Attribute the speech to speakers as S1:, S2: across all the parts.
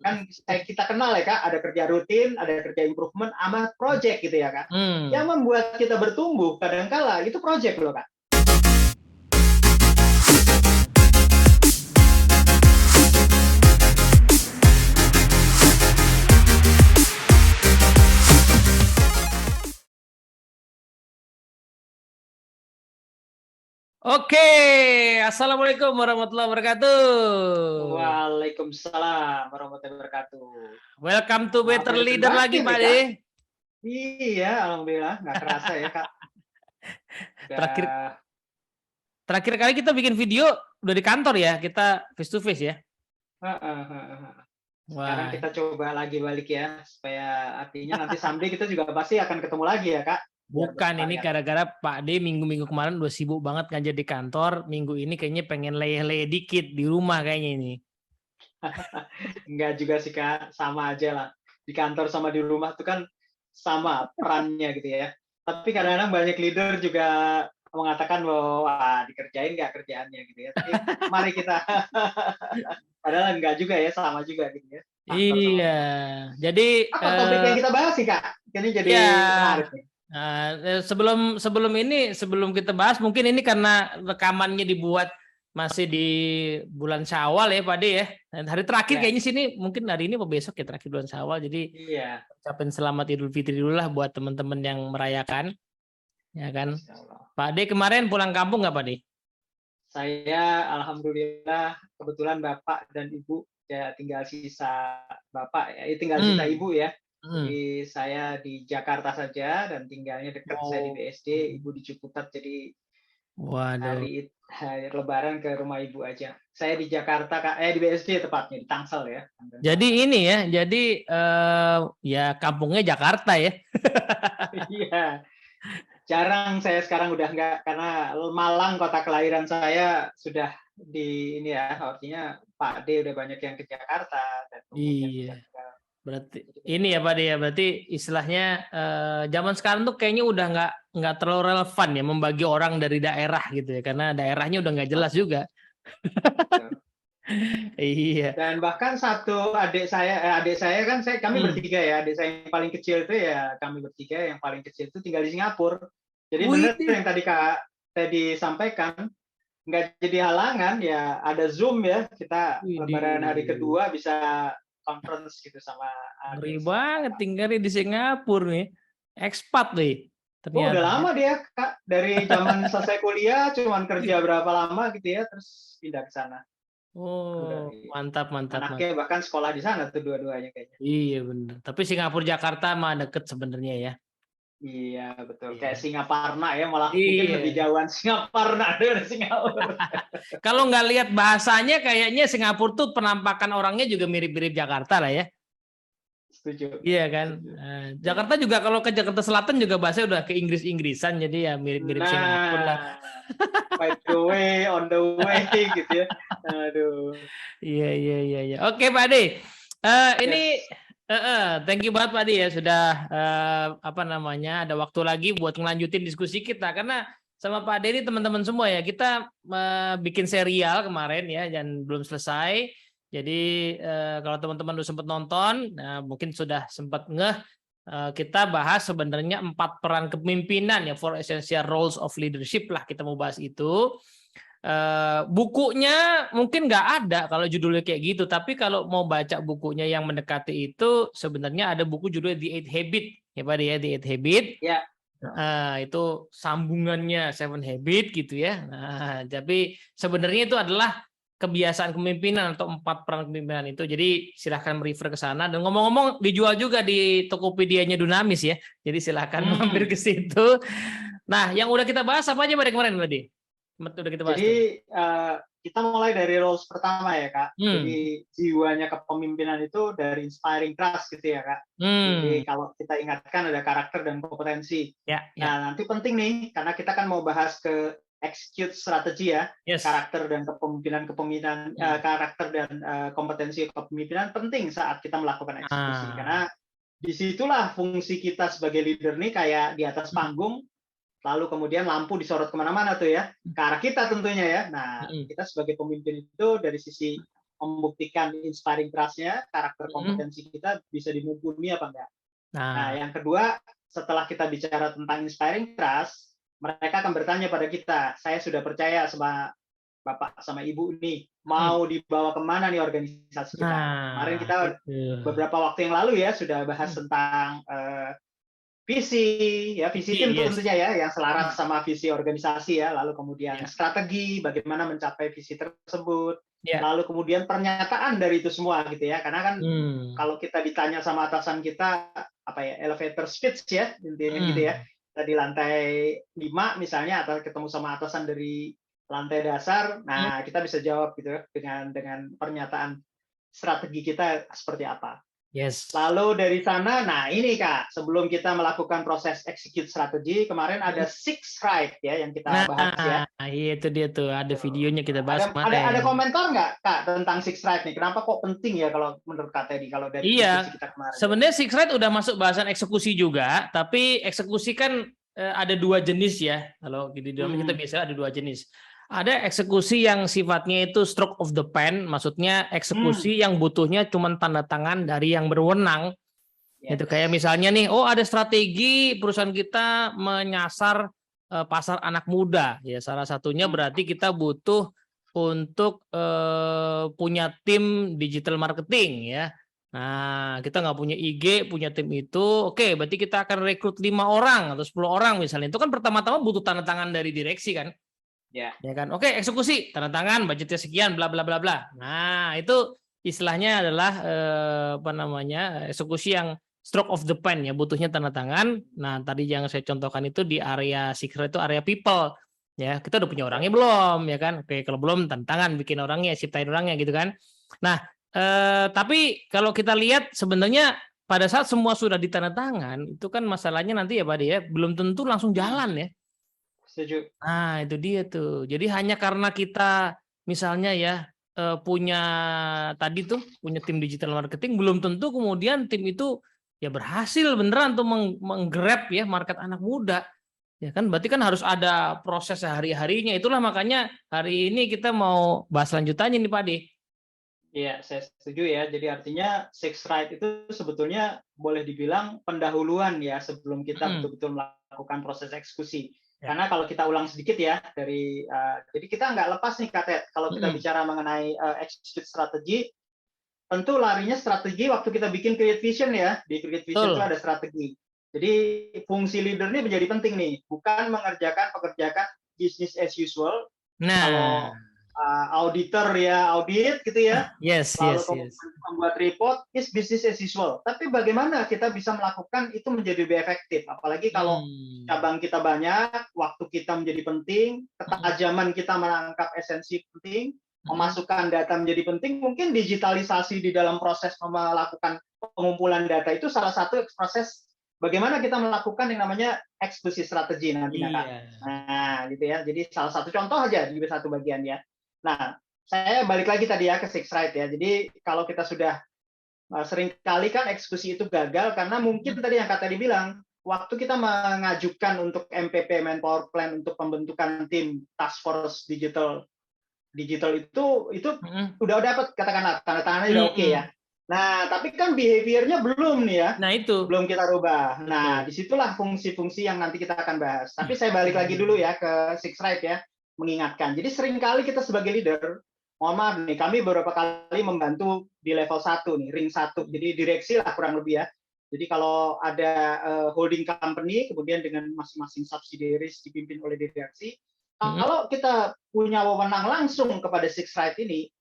S1: kan kita kenal ya Kak, ada kerja rutin, ada kerja improvement, sama project gitu ya Kak. Yang membuat kita bertumbuh kadangkala itu project loh Kak.
S2: Oke, assalamualaikum warahmatullahi wabarakatuh.
S1: Waalaikumsalam warahmatullahi wabarakatuh.
S2: Welcome to Better Leader lagi Pak De.
S1: Iya, alhamdulillah nggak kerasa ya Kak.
S2: Terakhir kali kita bikin video udah di kantor ya, kita face to face ya.
S1: Sekarang kita coba lagi balik ya, supaya artinya nanti someday kita juga pasti akan ketemu lagi ya Kak.
S2: Bukan, ini gara-gara Pak D minggu-minggu kemarin udah sibuk banget ngajar di kantor. Minggu ini kayaknya pengen leyeh-leyeh dikit di rumah kayaknya ini.
S1: Enggak juga sih Kak, sama aja lah. Di kantor sama di rumah tuh kan sama perannya gitu ya. Tapi kadang-kadang banyak leader juga mengatakan bahwa wah, dikerjain nggak kerjaannya gitu ya. Tapi mari kita, padahal enggak juga ya, sama juga gitu ya.
S2: Iya, jadi
S1: apa topik yang kita bahas sih Kak? Ini jadi menarik nih.
S2: Sebelum kita bahas, mungkin ini karena rekamannya dibuat masih di bulan Syawal ya Pak De ya. Dan hari terakhir kayaknya sini mungkin hari ini atau besok ya, terakhir bulan Syawal. Jadi ucapin selamat Idul Fitri dulu lah buat teman-teman yang merayakan. Ya kan. Pak De kemarin pulang kampung nggak Pak De?
S1: Saya alhamdulillah kebetulan Bapak dan Ibu ya tinggal sisa Bapak ya, tinggal sisa Ibu ya. Jadi saya di Jakarta saja dan tinggalnya dekat. Saya di BSD, Ibu di Ciputat, jadi hari Lebaran ke rumah Ibu aja. Saya di Jakarta Kak, di BSD tepatnya di Tangsel ya.
S2: Jadi ini ya, jadi ya kampungnya Jakarta ya.
S1: Iya. Jarang saya sekarang udah enggak, karena Malang kota kelahiran saya sudah di ini ya, artinya Pak D udah banyak yang ke Jakarta dan
S2: iya. Berarti ini ya Pak De ya, berarti istilahnya zaman sekarang tuh kayaknya udah nggak terlalu relevan ya membagi orang dari daerah gitu ya, karena daerahnya udah nggak jelas juga. Iya.
S1: Dan bahkan satu adik saya kan kami bertiga ya, adik saya yang paling kecil itu ya kami bertiga, yang paling kecil itu tinggal di Singapura. Jadi benar yang tadi Kak Teddy sampaikan, nggak jadi halangan ya, ada Zoom ya, kita Lebaran hari kedua bisa conference gitu sama
S2: ngeri banget tinggal di Singapura nih, expat nih ternyata.
S1: Udah lama dia Kak, dari zaman selesai kuliah cuman kerja berapa lama gitu ya, terus pindah ke sana.
S2: Mantap.
S1: Anaknya bahkan sekolah di sana tuh dua-duanya kayaknya.
S2: Iya benar, tapi Singapura Jakarta mah deket sebenarnya ya.
S1: Iya betul, kayak Singaparna ya, malah mungkin lebih jauhan Singaparna dari Singapura.
S2: Kalau nggak lihat bahasanya kayaknya Singapura tuh penampakan orangnya juga mirip-mirip Jakarta lah ya.
S1: Setuju.
S2: Iya kan. Jakarta juga kalau ke Jakarta Selatan juga bahasanya udah ke Inggris-Inggrisan, jadi ya mirip-mirip Singapura lah.
S1: By the way, on the way gitu ya. Aduh.
S2: Iya. Oke Pak De. Ini thank you banget Pak De ya sudah ada waktu lagi buat ngelanjutin diskusi kita, karena sama Pak De ini teman-teman semua ya, kita bikin serial kemarin ya dan belum selesai. Jadi kalau teman-teman udah sempat nonton, mungkin sudah sempat kita bahas sebenarnya 4 peran kepemimpinan ya, 4 essential roles of leadership lah, kita mau bahas itu. Bukunya mungkin nggak ada kalau judulnya kayak gitu, tapi kalau mau baca bukunya yang mendekati itu, sebenarnya ada buku judulnya The Eight Habit ya Pak ya, The Eight Habit ya. Itu sambungannya Seven Habit gitu ya. Tapi sebenarnya itu adalah kebiasaan kepemimpinan atau 4 peran kepemimpinan itu. Jadi silahkan merefer ke sana, dan ngomong-ngomong dijual juga di Tokopedia-nya Dunamis ya. Jadi silahkan mampir ke situ. Nah, yang udah kita bahas apa aja kemarin tadi?
S1: Jadi kita mulai dari roles pertama ya Kak. Jadi jiwanya kepemimpinan itu dari inspiring trust gitu ya Kak. Jadi kalau kita ingatkan ada karakter dan kompetensi. Nah nanti penting nih, karena kita kan mau bahas ke execute strategi ya. Karakter dan kepemimpinan karakter dan kompetensi kepemimpinan penting saat kita melakukan eksekusi. Karena disitulah fungsi kita sebagai leader nih kayak di atas panggung, lalu kemudian lampu disorot kemana-mana tuh ya, ke arah kita tentunya ya. Nah, kita sebagai pemimpin itu dari sisi membuktikan inspiring trust-nya, karakter kompetensi kita bisa dimumpuni apa enggak. Nah, yang kedua, setelah kita bicara tentang inspiring trust, mereka akan bertanya pada kita, saya sudah percaya sama Bapak sama Ibu nih, mau dibawa kemana nih organisasi kita. Kemarin kita beberapa waktu yang lalu ya sudah bahas tentang visi tim tentunya ya, yang selaras sama visi organisasi ya, lalu kemudian strategi, bagaimana mencapai visi tersebut, lalu kemudian pernyataan dari itu semua gitu ya, karena kan kalau kita ditanya sama atasan kita, apa ya, elevator speech ya, intinya gitu ya, kita di lantai 5 misalnya, atau ketemu sama atasan dari lantai dasar, nah kita bisa jawab gitu ya, dengan pernyataan strategi kita seperti apa.
S2: Yes.
S1: Lalu dari sana, nah ini Kak, sebelum kita melakukan proses execute strategi, kemarin ada six right ya yang kita bahas ya.
S2: Iya itu dia tuh, ada videonya kita bahas kemarin.
S1: Ada komentar nggak Kak tentang six right nih? Kenapa kok penting ya kalau menurut Kak Teddy kalau dari diskusi kita kemarin?
S2: Sebenarnya six right udah masuk bahasan eksekusi juga, tapi eksekusi kan ada 2 jenis ya. Kalau di dalam kita biasa ada 2 jenis. Ada eksekusi yang sifatnya itu stroke of the pen, maksudnya eksekusi yang butuhnya cuma tanda tangan dari yang berwenang. Itu kayak misalnya nih, ada strategi perusahaan kita menyasar pasar anak muda. Ya, salah satunya berarti kita butuh untuk punya tim digital marketing ya. Nah, kita nggak punya IG, punya tim itu, oke, berarti kita akan rekrut 5 orang atau 10 orang misalnya. Itu kan pertama-tama butuh tanda tangan dari direksi kan. Ya kan, oke, eksekusi, tanda tangan, budgetnya sekian, bla bla bla bla. Nah, itu istilahnya adalah eksekusi yang stroke of the pen ya, butuhnya tanda tangan. Nah, tadi yang saya contohkan itu di area secret itu area people. Ya, kita udah punya orangnya belum, ya kan? Oke, kalau belum tanda tangan, bikin orangnya, ciptain orangnya gitu kan. Nah, tapi kalau kita lihat sebenarnya pada saat semua sudah ditanda tangan, itu kan masalahnya nanti ya Pak ya, belum tentu langsung jalan ya.
S1: Setuju.
S2: Nah, itu dia tuh. Jadi hanya karena kita misalnya ya punya tim digital marketing, belum tentu kemudian tim itu ya berhasil beneran tuh menggrab ya market anak muda. Ya kan berarti kan harus ada proses sehari-harinya. Itulah makanya hari ini kita mau bahas lanjutannya nih Pak De.
S1: Iya, saya setuju ya. Jadi artinya six right itu sebetulnya boleh dibilang pendahuluan ya sebelum kita betul-betul melakukan proses eksekusi. Karena kalau kita ulang sedikit ya dari jadi kita nggak lepas nih Kak Ted, kalau kita bicara mengenai execute strategi, tentu larinya strategi waktu kita bikin create vision ya. Di create vision itu ada strategi. Jadi fungsi leader ini menjadi penting nih, bukan mengerjakan pekerjaan business as usual. Kalau auditor ya audit gitu ya. Lalu membuat report is business as usual. Tapi bagaimana kita bisa melakukan itu menjadi lebih efektif? Apalagi kalau cabang kita banyak, waktu kita menjadi penting, ketajaman kita menangkap esensi penting, memasukkan data menjadi penting. Mungkin digitalisasi di dalam proses melakukan pengumpulan data itu salah satu proses bagaimana kita melakukan yang namanya eksekusi strategi nantinya Kak. Nah, gitu ya. Jadi salah satu contoh aja di satu bagian ya. Nah, saya balik lagi tadi ya ke six right ya. Jadi kalau kita sudah seringkali kan eksekusi itu gagal karena mungkin tadi yang Kak tadi bilang, waktu kita mengajukan untuk MPP Manpower Plan untuk pembentukan tim task force digital itu udah dapat katakanlah tanda tangannya udah oke ya. Nah, tapi kan behavior-nya belum nih ya.
S2: Nah, itu.
S1: Belum kita rubah. Nah, disitulah fungsi-fungsi yang nanti kita akan bahas. Tapi saya balik lagi dulu ya ke six right ya. Mengingatkan. Jadi seringkali kita sebagai leader, mohon maaf nih, kami beberapa kali membantu di level 1 nih, ring 1. Jadi direksi lah kurang lebih ya. Jadi kalau ada holding company, kemudian dengan masing-masing subsidiaries dipimpin oleh direksi, kalau kita punya wewenang langsung kepada six right ini,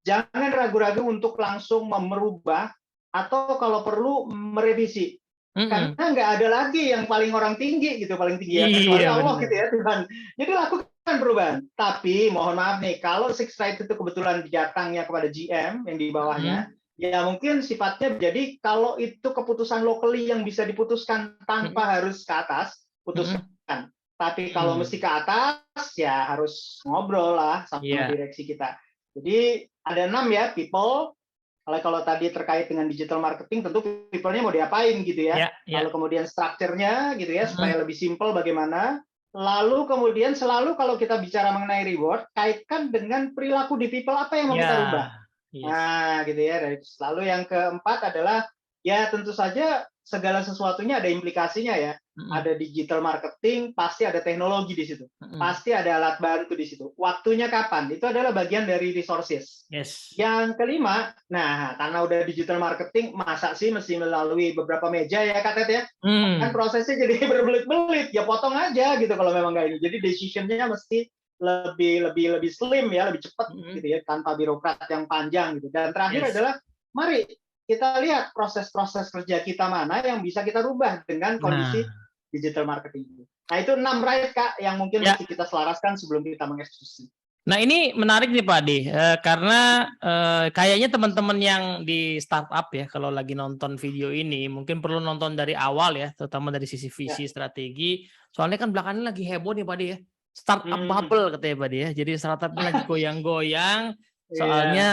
S1: jangan ragu-ragu untuk langsung merubah atau kalau perlu merevisi. Karena nggak ada lagi yang paling orang tinggi gitu, paling tinggi ya, kecuali Allah gitu ya Tuhan. Jadi lakukan perubahan. Tapi mohon maaf nih, kalau six right itu kebetulan datangnya kepada GM yang di bawahnya, ya mungkin sifatnya jadi kalau itu keputusan locally yang bisa diputuskan tanpa harus ke atas, putuskan. Tapi kalau mesti ke atas, ya harus ngobrol lah sama direksi kita. Jadi ada 6 ya, people. Kalau tadi terkait dengan digital marketing, tentu people-nya mau diapain gitu ya. Lalu kemudian structure-nya gitu ya, supaya lebih simple bagaimana. Lalu kemudian selalu kalau kita bicara mengenai reward, kaitkan dengan perilaku di people apa yang mau kita rubah. Yes. Nah, gitu ya. Lalu yang keempat adalah ya tentu saja segala sesuatunya ada implikasinya ya. Ada digital marketing, pasti ada teknologi di situ. Pasti ada alat bantu di situ. Waktunya kapan? Itu adalah bagian dari resources.
S2: Yes.
S1: Yang kelima, nah karena udah digital marketing, masa sih mesti melalui beberapa meja ya Kak Ted ya? Kan prosesnya jadi berbelit-belit, ya potong aja gitu kalau memang nggak ini. Jadi decision-nya mesti lebih slim ya, lebih cepat gitu ya, tanpa birokrat yang panjang gitu. Dan terakhir adalah mari kita lihat proses-proses kerja kita mana yang bisa kita rubah dengan kondisi digital marketing itu. Nah, itu 6 right Kak yang mungkin mesti kita selaraskan sebelum kita mengeksekusi.
S2: Nah, ini menarik nih Pak Ade, karena kayaknya teman-teman yang di startup ya, kalau lagi nonton video ini mungkin perlu nonton dari awal ya, terutama dari sisi visi, strategi. Soalnya kan belakangan lagi heboh nih Pak Ade ya, startup bubble katanya Pak Ade ya. Jadi startupnya lagi goyang-goyang, soalnya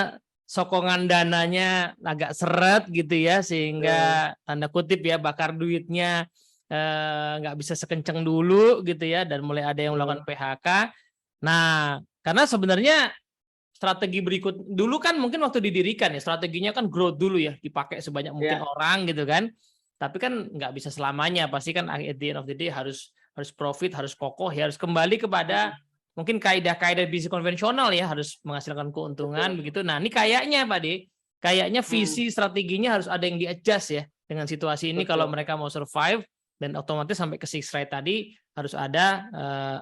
S2: sokongan dananya agak seret gitu ya, sehingga tanda kutip ya bakar duitnya nggak bisa sekenceng dulu gitu ya, dan mulai ada yang melakukan PHK. Nah, karena sebenarnya strategi berikut dulu kan mungkin waktu didirikan ya, strateginya kan growth dulu ya, dipakai sebanyak mungkin orang gitu kan. Tapi kan nggak bisa selamanya, pasti kan at the end of the day harus profit, harus kokoh ya, harus kembali kepada mungkin kaidah-kaidah bisnis konvensional ya, harus menghasilkan keuntungan begitu. Nah, ini kayaknya Pak De, kayaknya visi strateginya harus ada yang di-adjust ya dengan situasi ini kalau mereka mau survive, dan otomatis sampai ke Six Right tadi harus ada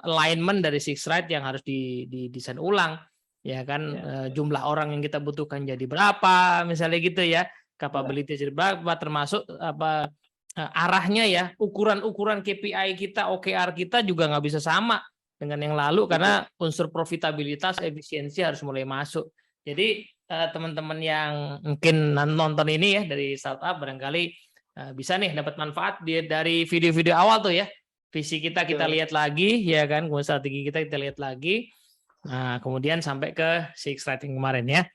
S2: alignment dari Six Right yang harus didesain ulang ya kan, jumlah orang yang kita butuhkan jadi berapa misalnya gitu ya, capability jadi berapa, termasuk apa arahnya ya, ukuran KPI kita, OKR kita juga nggak bisa sama dengan yang lalu karena unsur profitabilitas, efisiensi harus mulai masuk. Jadi teman-teman yang mungkin nonton ini ya dari startup barangkali bisa nih dapat manfaat dari video-video awal tuh ya, visi kita lihat lagi ya kan, kemudian strategi kita lihat lagi, nah kemudian sampai ke Six Right kemarin ya.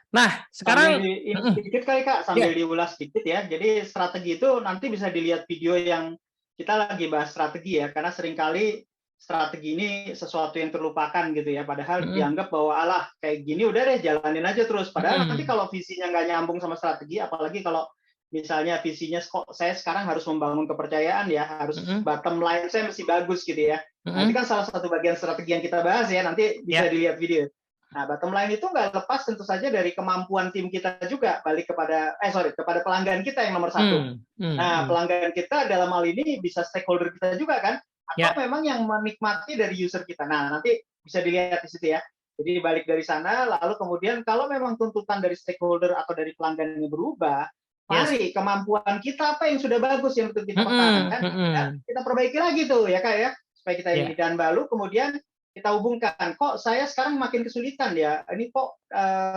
S2: Nah sekarang
S1: sedikit kali Kak, sambil diulas sedikit ya. Jadi strategi itu nanti bisa dilihat video yang kita lagi bahas strategi ya, karena seringkali strategi ini sesuatu yang terlupakan gitu ya, padahal dianggap bahwa alah kayak gini udah deh jalanin aja terus, padahal nanti kalau visinya nggak nyambung sama strategi, apalagi kalau misalnya visinya kok saya sekarang harus membangun kepercayaan ya, harus bottom line saya mesti bagus gitu ya. Nanti kan salah satu bagian strategi yang kita bahas ya, nanti bisa dilihat video. Nah, bottom line itu nggak lepas tentu saja dari kemampuan tim kita juga, balik kepada kepada pelanggan kita yang nomor satu. Nah, pelanggan kita dalam hal ini bisa stakeholder kita juga kan, atau memang yang menikmati dari user kita. Nah, nanti bisa dilihat di situ ya. Jadi balik dari sana, lalu kemudian kalau memang tuntutan dari stakeholder atau dari pelanggan yang berubah, mari kemampuan kita apa yang sudah bagus yang kita pertahankan, kita perbaiki lagi tuh ya Kak ya, supaya kita ini. Dan baru kemudian kita hubungkan, kok saya sekarang makin kesulitan ya, ini kok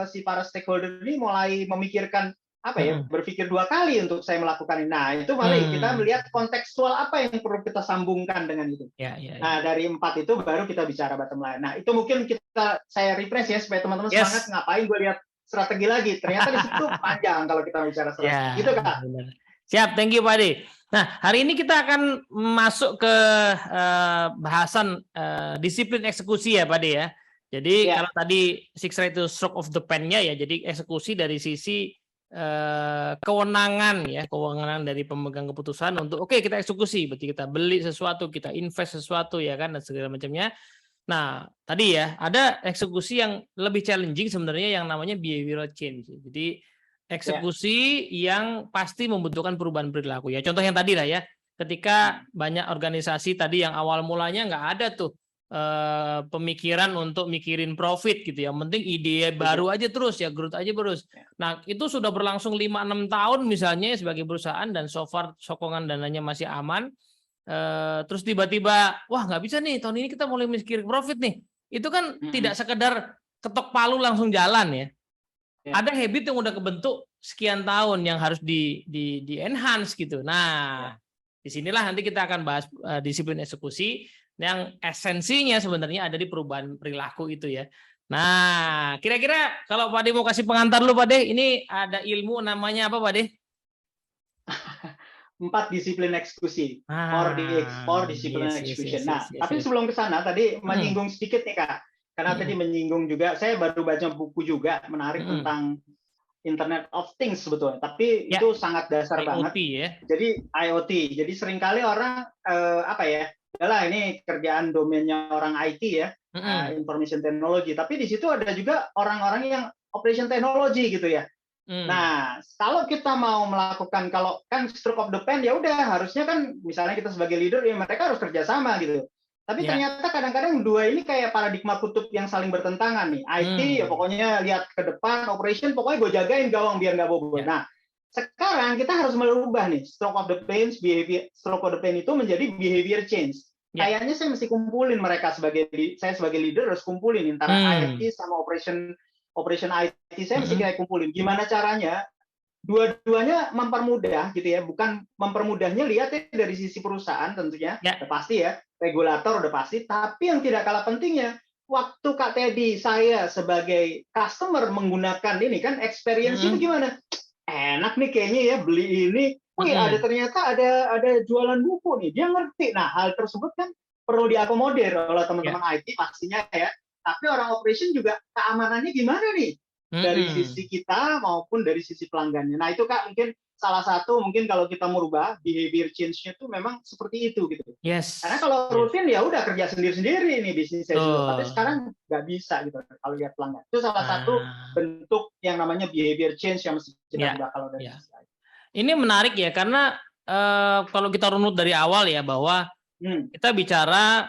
S1: si para stakeholder ini mulai memikirkan berpikir 2 kali untuk saya melakukan ini. Nah itu mari kita melihat kontekstual apa yang perlu kita sambungkan dengan itu. Nah dari 4 itu baru kita bicara bottom line. Nah itu mungkin saya refresh ya supaya teman-teman semangat, ngapain gue lihat strategi lagi, ternyata di situ panjang kalau kita bicara strategi. Gitu Kak.
S2: Siap, thank you Pak Ade. Nah, hari ini kita akan masuk ke bahasan disiplin eksekusi ya Pak Ade ya. Jadi kalau tadi Six Right itu stroke of the pen-nya ya, jadi eksekusi dari sisi kewenangan ya, kewenangan dari pemegang keputusan untuk kita eksekusi, berarti kita beli sesuatu, kita invest sesuatu ya kan, dan segala macamnya. Nah, tadi ya, ada eksekusi yang lebih challenging sebenarnya yang namanya behavioral change. Jadi, eksekusi yang pasti membutuhkan perubahan perilaku. Ya, contoh yang tadi lah ya, ketika banyak organisasi tadi yang awal mulanya nggak ada tuh pemikiran untuk mikirin profit gitu ya. Yang penting ide baru aja terus ya, growth aja terus. Nah, itu sudah berlangsung 5-6 tahun misalnya sebagai perusahaan dan so far sokongan dananya masih aman. Terus tiba-tiba wah nggak bisa nih tahun ini kita mulai mikir profit nih, itu kan tidak sekedar ketok palu langsung jalan ya. Ada habit yang udah kebentuk sekian tahun yang harus di enhance gitu. Nah disinilah nanti kita akan bahas disiplin eksekusi yang esensinya sebenarnya ada di perubahan perilaku itu ya. Nah kira-kira kalau Pak De mau kasih pengantar lu Pak De, ini ada ilmu namanya apa Pak De?
S1: 4 disiplin eksekusi, 4 disiplin execution. Nah, tapi sebelum ke sana tadi menyinggung sedikit nih Kak, karena tadi menyinggung juga, saya baru baca buku juga menarik tentang Internet of Things sebetulnya, tapi itu sangat dasar
S2: IoT,
S1: banget.
S2: Ya.
S1: Jadi IoT. Jadi seringkali orang apa ya? Yalah, ini kerjaan domainnya orang IT ya, information technology. Tapi di situ ada juga orang-orang yang operation technology gitu ya. Nah, kalau kita mau melakukan, kalau kan stroke of the pen ya udah, harusnya kan misalnya kita sebagai leader ya mereka harus kerjasama gitu. Tapi ternyata kadang-kadang dua ini kayak paradigma kutub yang saling bertentangan nih. IT ya pokoknya lihat ke depan, operation pokoknya gue jagain gawang biar nggak bobol. Nah, sekarang kita harus merubah nih stroke of the pain, stroke of the pain itu menjadi behavior change. Kayaknya saya mesti kumpulin mereka saya sebagai leader harus kumpulin antara IT sama operation IT saya mesti kayak kumpulin. Gimana caranya? Dua-duanya mempermudah gitu ya, bukan mempermudahnya lihat ya dari sisi perusahaan tentunya, udah pasti ya, regulator udah pasti, tapi yang tidak kalah pentingnya, waktu Kak Teddy saya sebagai customer menggunakan ini kan experience itu gimana? Enak nih kayaknya ya beli ini, wih ternyata ada jualan buku nih, dia ngerti. Nah, hal tersebut kan perlu diakomodir oleh teman-teman IT pastinya ya, tapi orang operation juga keamanannya gimana nih? Dari sisi kita maupun dari sisi pelanggannya. Nah itu Kak mungkin salah satu mungkin kalau kita merubah behavior change-nya itu memang seperti itu gitu. Karena kalau rutin ya udah kerja sendiri-sendiri ini bisnis juga. Tapi sekarang nggak bisa gitu kalau lihat pelanggan. Itu salah satu bentuk yang namanya behavior change yang mesti kita ubah kalau dari sisi IT.
S2: Ini menarik ya karena kalau kita runut dari awal ya bahwa kita bicara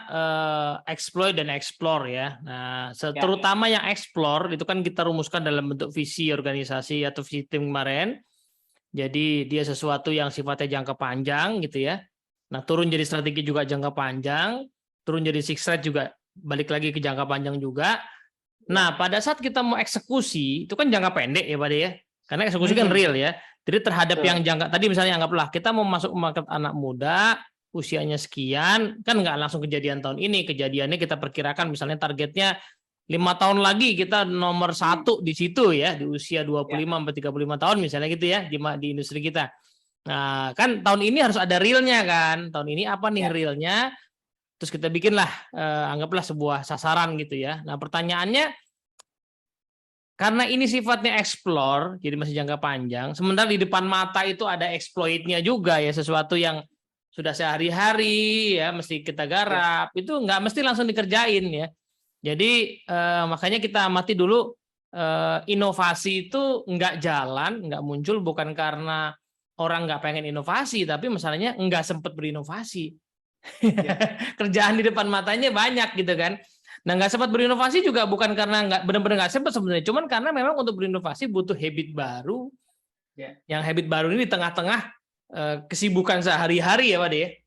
S2: exploit dan explore ya. Nah, terutama yang explore itu kan kita rumuskan dalam bentuk visi organisasi atau visi tim kemarin. Jadi dia sesuatu yang sifatnya jangka panjang gitu ya. Nah, turun jadi strategi juga jangka panjang, turun jadi six thread juga balik lagi ke jangka panjang juga. Nah, pada saat kita mau eksekusi itu kan jangka pendek ya, Pak De ya. Karena eksekusi kan real ya. Jadi terhadap yang jangka tadi misalnya anggaplah kita mau masuk market anak muda usianya sekian, kan nggak langsung kejadian tahun ini. Kejadiannya kita perkirakan misalnya targetnya 5 tahun lagi kita nomor 1 di situ ya, di usia 25-35 tahun misalnya gitu ya, di industri kita. Nah, kan tahun ini harus ada realnya kan. Tahun ini apa nih realnya? Terus kita bikinlah, anggaplah sebuah sasaran gitu ya. Nah, pertanyaannya, karena ini sifatnya explore, jadi masih jangka panjang, sementara di depan mata itu ada exploit-nya juga ya, sesuatu yang sudah sehari-hari ya mesti kita garap, itu nggak mesti langsung dikerjain ya. Jadi makanya kita amati dulu inovasi itu nggak jalan, nggak muncul bukan karena orang nggak pengen inovasi, tapi masalahnya nggak sempat berinovasi. Kerjaan di depan matanya banyak gitu kan. Nah, nggak sempat berinovasi juga bukan karena nggak benar-benar nggak sempat sebenarnya, cuman karena memang untuk berinovasi butuh habit baru. Yang habit baru ini di tengah-tengah kesibukan sehari-hari ya Pak De?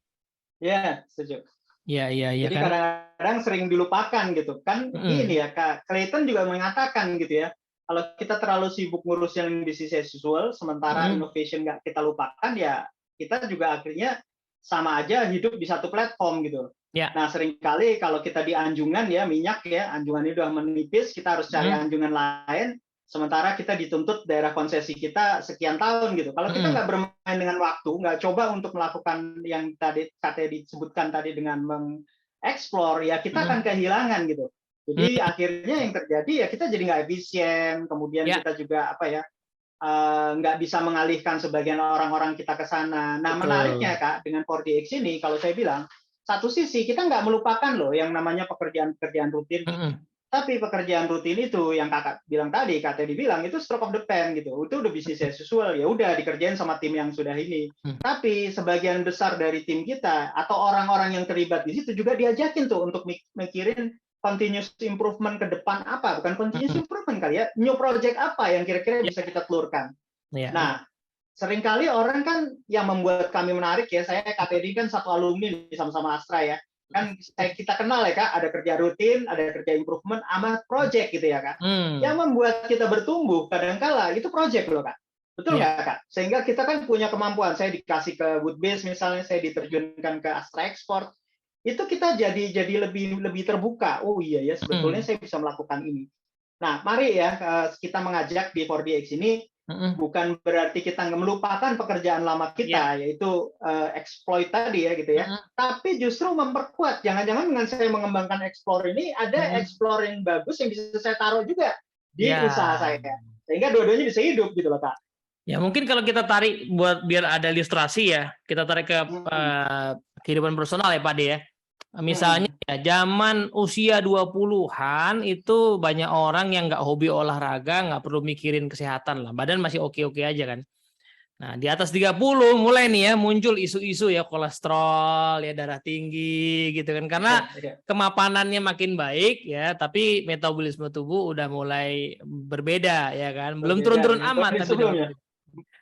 S1: Ya, setuju.
S2: Ya.
S1: Jadi kan kadang-kadang sering dilupakan gitu kan. Ini ya Kak Clayton juga mengatakan gitu ya. Kalau kita terlalu sibuk ngurus yang bisnis as usual, sementara innovation nggak kita lupakan, ya kita juga akhirnya sama aja hidup di satu platform gitu. Nah seringkali kalau kita di anjungan ya minyak ya, anjungannya udah menipis, kita harus cari anjungan lain. Sementara kita dituntut daerah konsesi kita sekian tahun gitu. Kalau kita nggak bermain dengan waktu, nggak coba untuk melakukan yang tadi disebutkan tadi dengan mengeksplor, ya kita akan kehilangan gitu. Jadi akhirnya yang terjadi ya kita jadi nggak efisien. Kemudian kita juga nggak bisa mengalihkan sebagian orang-orang kita ke sana. Nah menariknya Kak dengan 4DX ini, kalau saya bilang satu sisi kita nggak melupakan loh yang namanya pekerjaan-pekerjaan rutin. Tapi pekerjaan rutin itu yang Kakak bilang tadi, Kak Teddy bilang itu stroke of the pen gitu. Itu udah bisnis as usual, ya udah dikerjain sama tim yang sudah ini. Tapi sebagian besar dari tim kita atau orang-orang yang terlibat di situ juga diajakin tuh untuk mikirin continuous improvement ke depan apa, bukan continuous improvement kali ya, new project apa yang kira-kira bisa kita telurkan. Nah, seringkali orang kan yang membuat kami menarik ya, saya Kak Teddy kan satu alumni sama-sama Astra ya. Kan kita kenal ya Kak, ada kerja rutin, ada kerja improvement, sama project gitu ya Kak. Yang membuat kita bertumbuh kadangkala itu project loh Kak. Betul nggak Kak? Sehingga kita kan punya kemampuan, saya dikasih ke Woodbase misalnya, saya diterjunkan ke Astra Export, itu kita jadi lebih terbuka. Oh iya ya, sebetulnya saya bisa melakukan ini. Nah, mari ya kita mengajak di 4DX ini bukan berarti kita melupakan pekerjaan lama kita, yaitu exploit tadi ya gitu ya. Tapi justru memperkuat. Jangan-jangan dengan saya mengembangkan explore ini ada explore yang bagus yang bisa saya taruh juga di usaha saya. Sehingga dua-duanya bisa hidup gitu loh, Kak.
S2: Ya mungkin kalau kita tarik buat biar ada ilustrasi ya, kita tarik ke kehidupan personal ya Pak De ya. Misalnya ya zaman usia 20-an itu banyak orang yang nggak hobi olahraga, nggak perlu mikirin kesehatan lah. Badan masih oke-oke aja kan. Nah, di atas 30 mulai nih ya muncul isu-isu ya kolesterol, ya darah tinggi gitu kan. Karena kemapanannya makin baik ya, tapi metabolisme tubuh udah mulai berbeda ya kan. Belum turun-turun amat tapi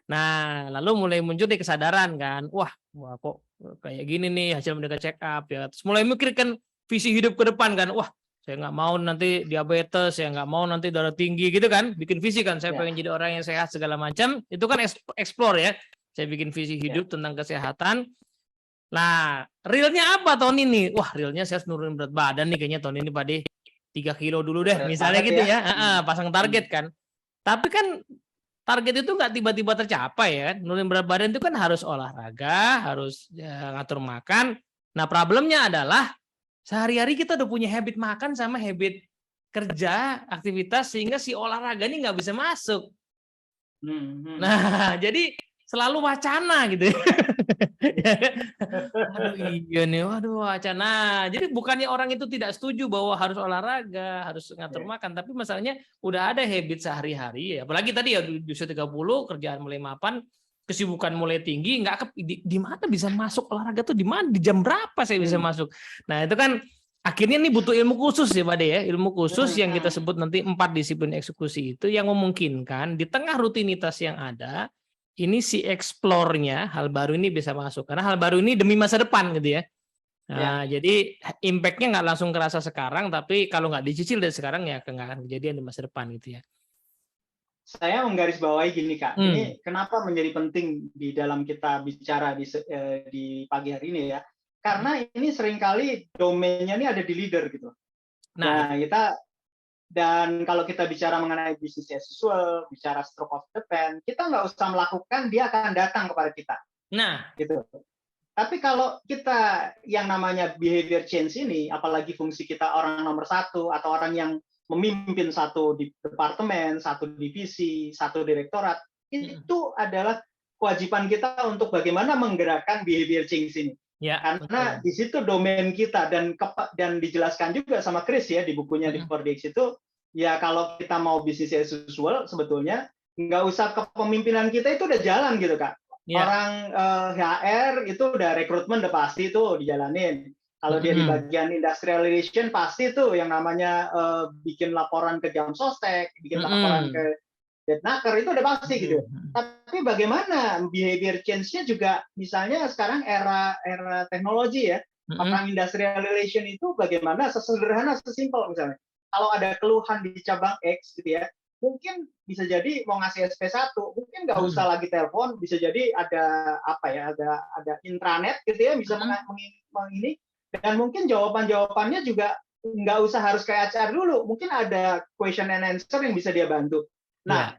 S2: nah, lalu mulai muncul di kesadaran kan. Wah, kok kayak gini nih hasil mendekat check up ya. Terus mulai mikirkan visi hidup ke depan kan. Wah, saya nggak mau nanti diabetes, saya nggak mau nanti darah tinggi gitu kan. Bikin visi kan, saya pengen jadi orang yang sehat segala macam. Itu kan explore ya. Saya bikin visi hidup tentang kesehatan. Nah, realnya apa tahun ini? Wah, realnya saya harus nurunin berat badan nih kayaknya tahun ini Pak De. 3 kilo dulu deh, misalnya gitu ya. Pasang target kan. Tapi kan target itu nggak tiba-tiba tercapai ya. Nurunin berat badan itu kan harus olahraga, harus ngatur makan. Nah, problemnya adalah sehari-hari kita udah punya habit makan sama habit kerja, aktivitas, sehingga si olahraga ini nggak bisa masuk. Nah, jadi selalu wacana gitu. Aduh iya nih, waduh wacana. Jadi bukannya orang itu tidak setuju bahwa harus olahraga, harus ngatur makan, tapi masalahnya udah ada habit sehari-hari ya. Apalagi tadi ya di usia 30, kerjaan mulai mapan, kesibukan mulai tinggi, nggak di mana bisa masuk olahraga tuh di mana, di jam berapa saya bisa masuk. Nah, itu kan akhirnya nih butuh ilmu khusus ya Pak De ya, ilmu khusus yang kita sebut nanti 4 disiplin eksekusi itu yang memungkinkan di tengah rutinitas yang ada ini si explore-nya hal baru ini bisa masuk karena hal baru ini demi masa depan gitu ya. Nah, jadi impact-nya nggak langsung kerasa sekarang, tapi kalau nggak dicicil dari sekarang ya nggak akan kejadian di masa depan gitu ya.
S1: Saya menggarisbawahi gini Kak, ini kenapa menjadi penting di dalam kita bicara di pagi hari ini ya? Karena ini seringkali domainnya ini ada di leader gitu. Nah kita dan kalau kita bicara mengenai bisnis as usual, bicara stroke of the pen, kita nggak usah melakukan, dia akan datang kepada kita.
S2: Nah,
S1: gitu. Tapi kalau kita yang namanya behavior change ini, apalagi fungsi kita orang nomor 1 atau orang yang memimpin satu departemen, satu divisi, satu direktorat, itu adalah kewajiban kita untuk bagaimana menggerakkan behavior change ini. Ya, karena di situ domain kita dan dijelaskan juga sama Chris ya di bukunya di 4DX itu ya kalau kita mau bisnis as usual sebetulnya nggak usah kepemimpinan kita itu udah jalan gitu Kak. Orang HR itu udah rekrutmen udah pasti tuh dijalanin. Kalau dia di bagian industrial relation pasti tuh yang namanya bikin laporan ke Jam Sostek, bikin laporan ke Detnaker itu udah pasti gitu. Tapi bagaimana behavior change-nya juga misalnya sekarang era teknologi ya. Orang industrial relation itu bagaimana sesederhana sesimpel misalnya. Kalau ada keluhan di cabang X gitu ya, mungkin bisa jadi mau ngasih SP1, mungkin nggak usah lagi telepon, bisa jadi ada apa ya, ada intranet gitu ya, bisa ini dan mungkin jawabannya juga nggak usah harus kayak HR dulu, mungkin ada question and answer yang bisa dia bantu. Nah,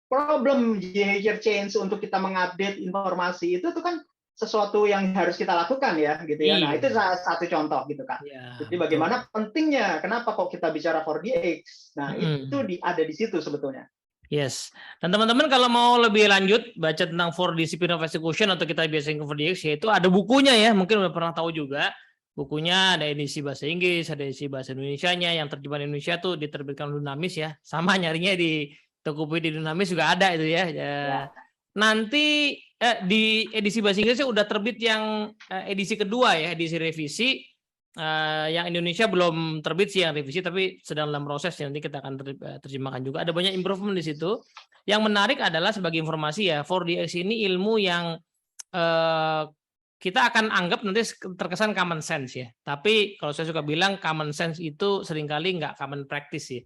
S1: problem behavior change untuk kita mengupdate informasi itu tuh kan sesuatu yang harus kita lakukan ya, gitu ya. Nah, itu satu contoh gitu kan. Jadi bagaimana pentingnya, kenapa kok kita bicara 4DX? Nah, itu ada di situ sebetulnya.
S2: Yes. Dan teman-teman kalau mau lebih lanjut baca tentang 4 Discipline of Execution atau kita biasa ke 4DX, yaitu ada bukunya ya, mungkin udah pernah tahu juga. Bukunya ada edisi bahasa Inggris, ada edisi bahasa Indonesianya, yang terjemahan Indonesia tuh diterbitkan Dunamis ya. Sama nyarinya di Tokopedia di Dunamis juga ada itu ya. Nanti di edisi bahasa Inggrisnya udah terbit yang edisi kedua ya, edisi revisi. Yang Indonesia belum terbit sih yang revisi, tapi sedang dalam proses ya, nanti kita akan terjemahkan juga. Ada banyak improvement di situ. Yang menarik adalah sebagai informasi ya, 4DX ini ilmu yang kita akan anggap nanti terkesan common sense ya. Tapi kalau saya suka bilang common sense itu seringkali nggak common practice ya.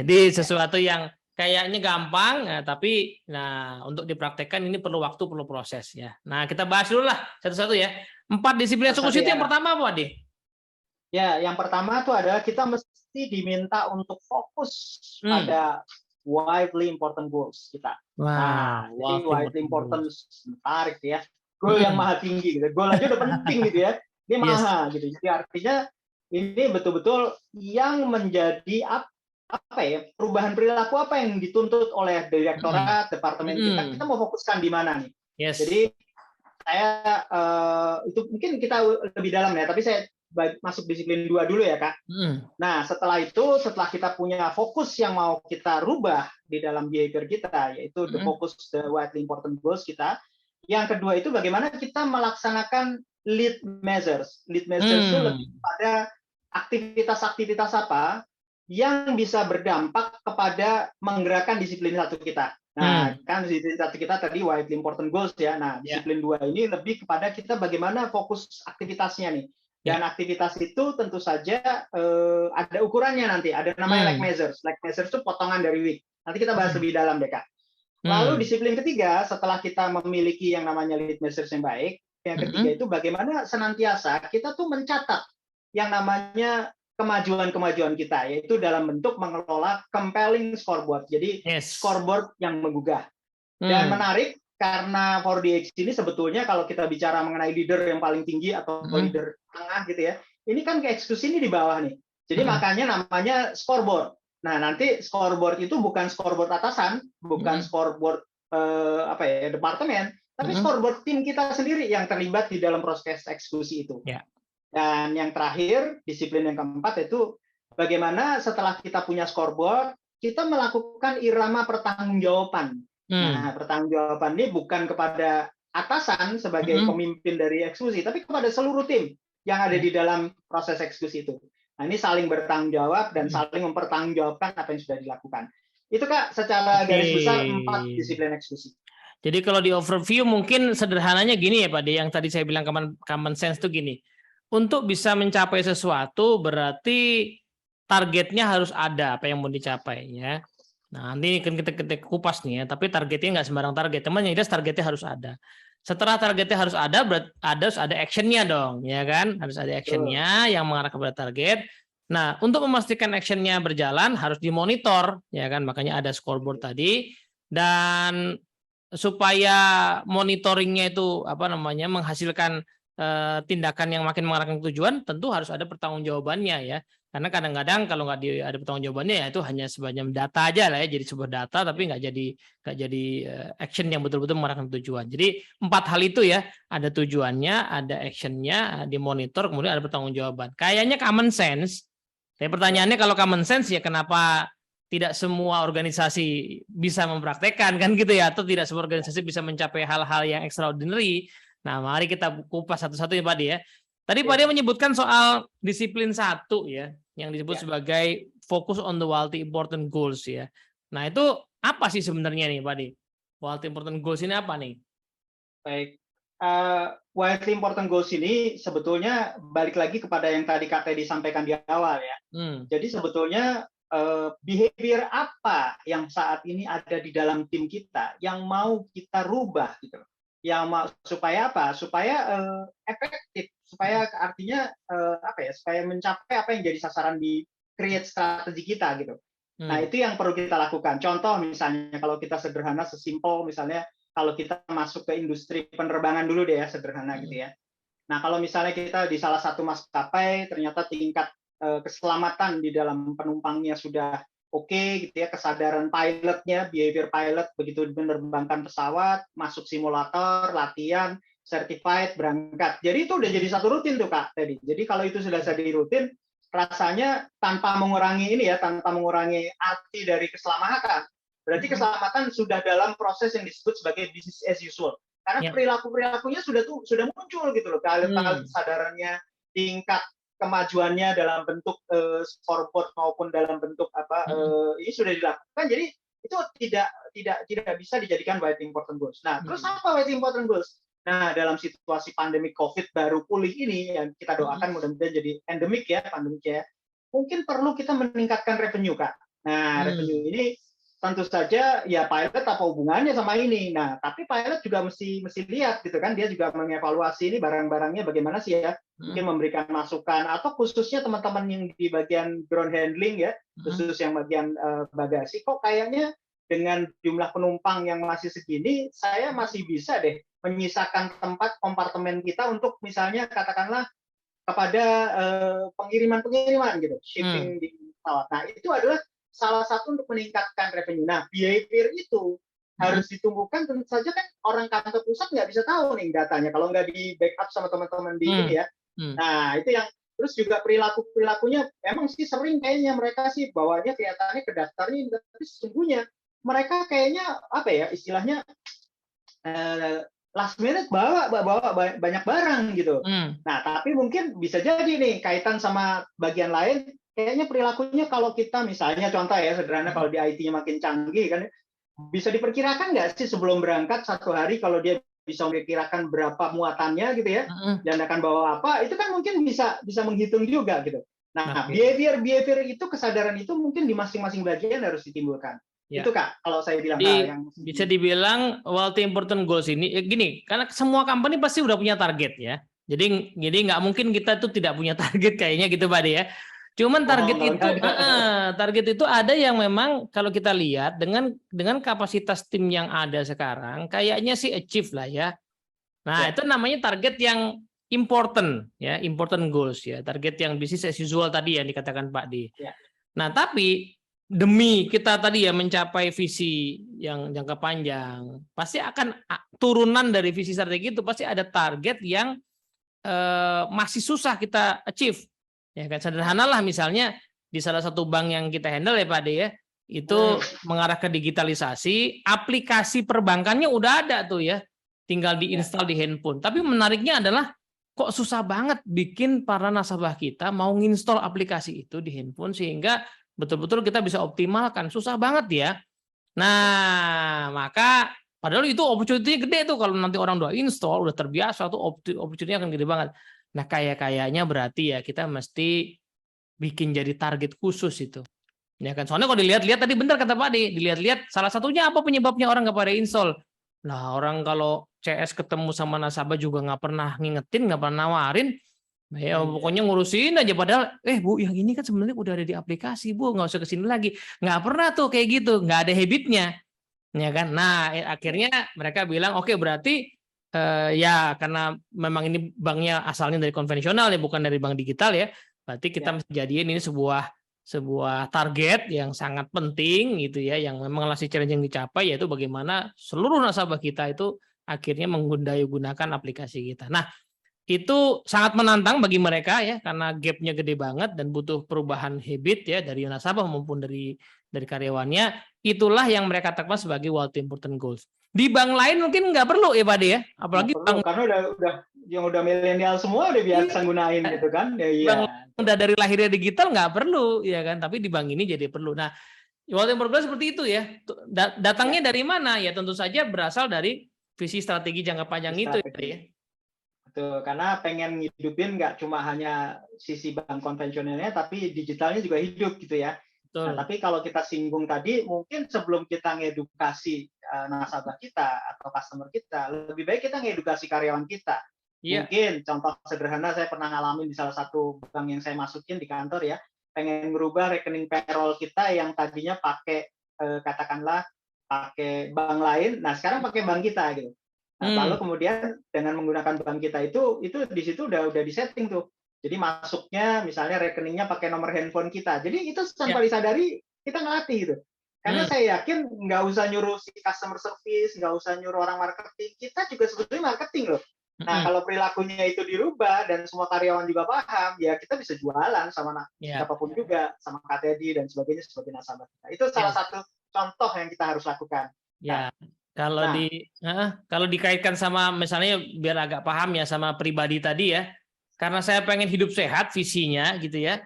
S2: Jadi sesuatu yang kayaknya gampang, tapi untuk dipraktekkan ini perlu waktu, perlu proses ya. Nah, kita bahas dulu lah satu-satu ya. 4 disiplin eksekusi itu yang pertama apa, Ade?
S1: Ya, yang pertama itu adalah kita mesti diminta untuk fokus pada widely important goals kita. Nah, jadi widely important menarik ya. Goal yang maha tinggi gitu. Goal aja udah penting gitu ya. Ini maha gitu. Jadi artinya ini betul-betul yang menjadi apa ya, perubahan perilaku apa yang dituntut oleh direktorat, departemen kita mau fokuskan di mana nih.
S2: Yes.
S1: Jadi saya itu mungkin kita lebih dalam ya, tapi saya masuk disiplin 2 dulu ya Kak. Nah setelah itu, setelah kita punya fokus yang mau kita rubah di dalam behavior kita, yaitu the focus, the widely important goals kita. Yang kedua itu bagaimana kita melaksanakan lead measures. Lead measures itu lebih pada aktivitas-aktivitas apa yang bisa berdampak kepada menggerakkan disiplin 1 kita. Nah, kan disiplin 1 kita tadi widely important goals ya. Nah, disiplin 2 ini lebih kepada kita bagaimana fokus aktivitasnya nih. Dan aktivitas itu tentu saja ada ukurannya nanti. Ada namanya lag measures. Lag measures itu potongan dari week. Nanti kita bahas lebih dalam deh, Kak. Lalu disiplin ketiga, setelah kita memiliki yang namanya lead measures yang baik, yang ketiga itu bagaimana senantiasa kita tuh mencatat yang namanya kemajuan-kemajuan kita, yaitu dalam bentuk mengelola compelling scoreboard. Jadi scoreboard yang menggugah. Dan menarik karena 4DX ini sebetulnya kalau kita bicara mengenai leader yang paling tinggi atau leader tengah gitu ya, ini kan eksekusi ini di bawah nih. Jadi makanya namanya scoreboard. Nah, nanti scoreboard itu bukan scoreboard atasan, bukan scoreboard departemen, tapi scoreboard tim kita sendiri yang terlibat di dalam proses eksekusi itu. Dan yang terakhir, disiplin yang keempat itu bagaimana setelah kita punya scoreboard, kita melakukan irama pertanggungjawaban. Nah, pertanggungjawaban ini bukan kepada atasan sebagai pemimpin dari eksekusi, tapi kepada seluruh tim yang ada di dalam proses eksekusi itu. Nah, ini saling bertanggung jawab dan saling mempertanggungjawabkan apa yang sudah dilakukan. Itu Kak, secara garis besar 4 disiplin eksekusi.
S2: Jadi kalau di overview mungkin sederhananya gini ya Pak De, yang tadi saya bilang common sense itu gini. Untuk bisa mencapai sesuatu berarti targetnya harus ada apa yang mau dicapai ya. Nah nanti kan kita kupas nih ya, tapi targetnya nggak sembarang target, teman yang jelas targetnya harus ada. Setelah targetnya harus ada, berarti harus ada actionnya dong, ya kan? Harus ada actionnya yang mengarah kepada target. Nah untuk memastikan actionnya berjalan harus dimonitor, ya kan? Makanya ada scoreboard tadi. Dan supaya monitoringnya itu menghasilkan tindakan yang makin mengarahkan ke tujuan, tentu harus ada pertanggungjawabannya ya. Karena kadang-kadang kalau nggak ada pertanggungjawabannya ya itu hanya sebanyak data aja lah ya, jadi sebuah data tapi nggak jadi action yang betul-betul mengarahkan ke tujuan. Jadi 4 hal itu ya, ada tujuannya, ada actionnya, dimonitor, kemudian ada pertanggungjawaban. Kayaknya common sense. Tapi pertanyaannya kalau common sense ya kenapa tidak semua organisasi bisa mempraktekkan kan gitu ya, atau tidak semua organisasi bisa mencapai hal-hal yang extraordinary. Nah, mari kita kupas satu-satu ya Pak De ya. Tadi Pak De menyebutkan soal disiplin 1 ya, yang disebut sebagai focus on the widely important goals ya. Nah, itu apa sih sebenarnya nih Pak De? Widely important goals ini apa nih?
S1: Baik. Widely important goals ini sebetulnya balik lagi kepada yang tadi Kak Teddy disampaikan di awal ya. Jadi sebetulnya behavior apa yang saat ini ada di dalam tim kita yang mau kita rubah gitu. Supaya apa? Supaya efektif, supaya artinya supaya mencapai apa yang jadi sasaran di create strategi kita gitu. Nah, itu yang perlu kita lakukan. Contoh misalnya kalau kita sederhana sesimpel misalnya kalau kita masuk ke industri penerbangan dulu deh ya, sederhana gitu ya. Nah, kalau misalnya kita di salah satu maskapai ternyata tingkat keselamatan di dalam penumpangnya sudah oke gitu ya, kesadaran pilotnya, behavior pilot begitu menerbangkan pesawat, masuk simulator, latihan, certified, berangkat. Jadi itu udah jadi satu rutin tuh Kak tadi. Jadi kalau itu sudah jadi rutin, rasanya tanpa mengurangi arti dari keselamatan. Berarti keselamatan sudah dalam proses yang disebut sebagai business as usual. Karena perilaku-perilakunya sudah muncul gitu loh. Kesadarannya, tingkat kemajuannya dalam bentuk scoreboard maupun dalam bentuk ini sudah dilakukan. Jadi itu tidak bisa dijadikan widely important goals. Nah, terus apa widely important goals? Nah, dalam situasi pandemi COVID baru pulih ini yang kita doakan mudah-mudahan jadi endemik ya, pandemik ya. Mungkin perlu kita meningkatkan revenue, Kak. Nah, revenue ini tentu saja ya pilot apa hubungannya sama ini. Nah, tapi pilot juga mesti lihat gitu kan, dia juga mengevaluasi ini barang-barangnya bagaimana sih ya, mungkin memberikan masukan atau khususnya teman-teman yang di bagian ground handling ya, khusus yang bagian bagasi, kok kayaknya dengan jumlah penumpang yang masih segini, saya masih bisa deh menyisakan tempat kompartemen kita untuk misalnya katakanlah kepada pengiriman gitu, shipping di pesawat. Nah, itu adalah salah satu untuk meningkatkan revenue. Nah, behavior itu harus ditumbuhkan. Tentu saja kan orang kantor pusat nggak bisa tahu nih datanya kalau nggak di backup sama teman-teman di ini ya. Nah, itu yang terus juga perilakunya emang sih sering kayaknya mereka sih bawanya kelihatannya ke daftarnya, tapi sesungguhnya mereka kayaknya apa ya istilahnya last minute bawa banyak barang gitu. Nah, tapi mungkin bisa jadi nih kaitan sama bagian lain, kayaknya perilakunya kalau kita misalnya contoh ya sederhana kalau di IT-nya makin canggih kan, bisa diperkirakan nggak sih sebelum berangkat satu hari kalau dia bisa memperkirakan berapa muatannya gitu ya, dan akan bawa apa, itu kan mungkin bisa menghitung juga gitu. Nah, behavior itu kesadaran itu mungkin di masing-masing bagian harus ditimbulkan. Ya. Itu Kak, kalau saya bilang yang
S2: bisa dibilang multi important goals ini gini, karena semua company pasti udah punya target ya. Jadi nggak mungkin kita tuh tidak punya target kayaknya gitu Pak De ya. Cuman target itu ada yang memang kalau kita lihat dengan kapasitas tim yang ada sekarang kayaknya sih achieve lah ya. Nah, itu namanya target yang important ya, important goals ya, target yang business as usual tadi yang dikatakan Pak De. Ya. Nah, tapi demi kita tadi ya mencapai visi yang jangka panjang, pasti akan turunan dari visi strategi itu pasti ada target yang masih susah kita achieve. Ya kan sederhana lah misalnya di salah satu bank yang kita handle ya Pak De ya, itu mengarah ke digitalisasi, aplikasi perbankannya udah ada tuh ya, tinggal diinstal di handphone. Tapi menariknya adalah kok susah banget bikin para nasabah kita mau nginstall aplikasi itu di handphone sehingga betul-betul kita bisa optimalkan, susah banget ya. Nah, maka padahal itu opportunity-nya gede tuh kalau nanti orang udah install, udah terbiasa tuh opportunity-nya akan gede banget. Nah, kayaknya berarti ya kita mesti bikin jadi target khusus itu. Ya kan, soalnya kalau dilihat-lihat tadi benar kata Pak De, dilihat-lihat salah satunya apa penyebabnya orang nggak pada install. Nah, orang kalau CS ketemu sama nasabah juga nggak pernah ngingetin, nggak pernah nawarin. Nah, ya pokoknya ngurusin aja padahal Bu yang ini kan sebenarnya udah ada di aplikasi Bu, nggak usah kesini lagi. Nggak pernah tuh kayak gitu, nggak ada habitnya, ya kan. Nah akhirnya mereka bilang oke, berarti ya karena memang ini banknya asalnya dari konvensional ya, bukan dari bank digital ya, berarti kita mesti jadiin ini sebuah target yang sangat penting gitu ya, yang memang masih challenge yang dicapai, yaitu bagaimana seluruh nasabah kita itu akhirnya gunakan aplikasi kita. Nah, itu sangat menantang bagi mereka ya, karena gapnya gede banget dan butuh perubahan habit ya dari nasabah maupun dari karyawannya. Itulah yang mereka tetapkan sebagai multi important goals. Di bank lain mungkin nggak perlu ya Pak De ya, apalagi
S1: bank karena udah milenial semua udah biasa gunain gitu kan. Ya,
S2: bank udah dari lahirnya digital nggak perlu ya kan, tapi di bank ini jadi perlu. Nah, multi important goals seperti itu ya. Datangnya dari mana? Ya tentu saja berasal dari visi strategi jangka panjang itu ya.
S1: Betul, karena pengen ngidupin nggak cuma hanya sisi bank konvensionalnya, tapi digitalnya juga hidup gitu ya. Betul. Nah, tapi kalau kita singgung tadi, mungkin sebelum kita ngedukasi nasabah kita atau customer kita, lebih baik kita ngedukasi karyawan kita. Yeah. Mungkin contoh sederhana saya pernah ngalamin di salah satu bank yang saya masukin di kantor ya, pengen merubah rekening payroll kita yang tadinya pakai katakanlah pakai bank lain, nah sekarang pakai bank kita gitu. Nah, lalu kemudian dengan menggunakan bank kita itu di situ udah disetting tuh. Jadi masuknya misalnya rekeningnya pakai nomor handphone kita. Jadi itu tanpa disadari kita ngelatih gitu. Karena saya yakin nggak usah nyuruh si customer service, nggak usah nyuruh orang marketing. Kita juga sebetulnya marketing loh. Nah, kalau perilakunya itu dirubah dan semua karyawan juga paham, ya kita bisa jualan sama siapapun juga, sama KTD dan sebagainya sebagai nasabah kita. Itu salah satu contoh yang kita harus lakukan.
S2: Ya. Kalau kalau dikaitkan sama misalnya biar agak paham ya sama pribadi tadi ya, karena saya pengen hidup sehat visinya gitu ya,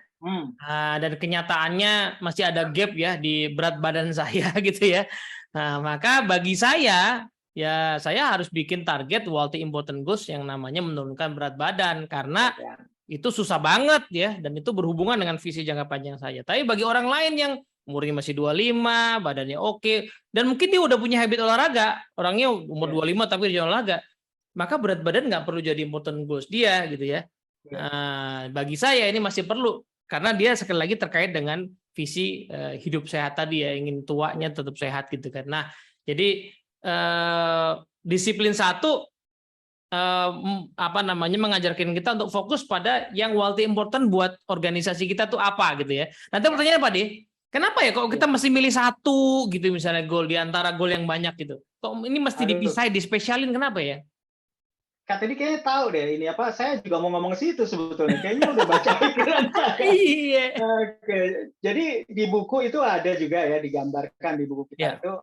S2: dan kenyataannya masih ada gap ya di berat badan saya gitu ya. Nah, maka bagi saya ya saya harus bikin target multi important goals yang namanya menurunkan berat badan, karena itu susah banget ya, dan itu berhubungan dengan visi jangka panjang saya. Tapi bagi orang lain yang umurnya masih 25, badannya oke, dan mungkin dia udah punya habit olahraga, orangnya umur 25 tapi dia olahraga, maka berat badan nggak perlu jadi important goals dia gitu ya. Nah, bagi saya ini masih perlu, karena dia sekali lagi terkait dengan visi hidup sehat tadi ya, ingin tuanya tetap sehat gitu kan. Nah, jadi disiplin satu mengajarkan kita untuk fokus pada yang multi important buat organisasi kita tuh apa gitu ya. Nanti pertanyaannya Pak De, Kenapa ya kok kita mesti milih satu gitu misalnya gol di antara gol yang banyak gitu? Kok ini mesti dipisah, dispesialin, kenapa ya?
S1: Kak tadi kayaknya tahu deh ini apa, saya juga mau ngomong ke situ sebetulnya. Kayaknya udah baca pikiran saya.
S2: Iya.
S1: Oke. Jadi di buku itu ada juga ya, digambarkan di buku kita itu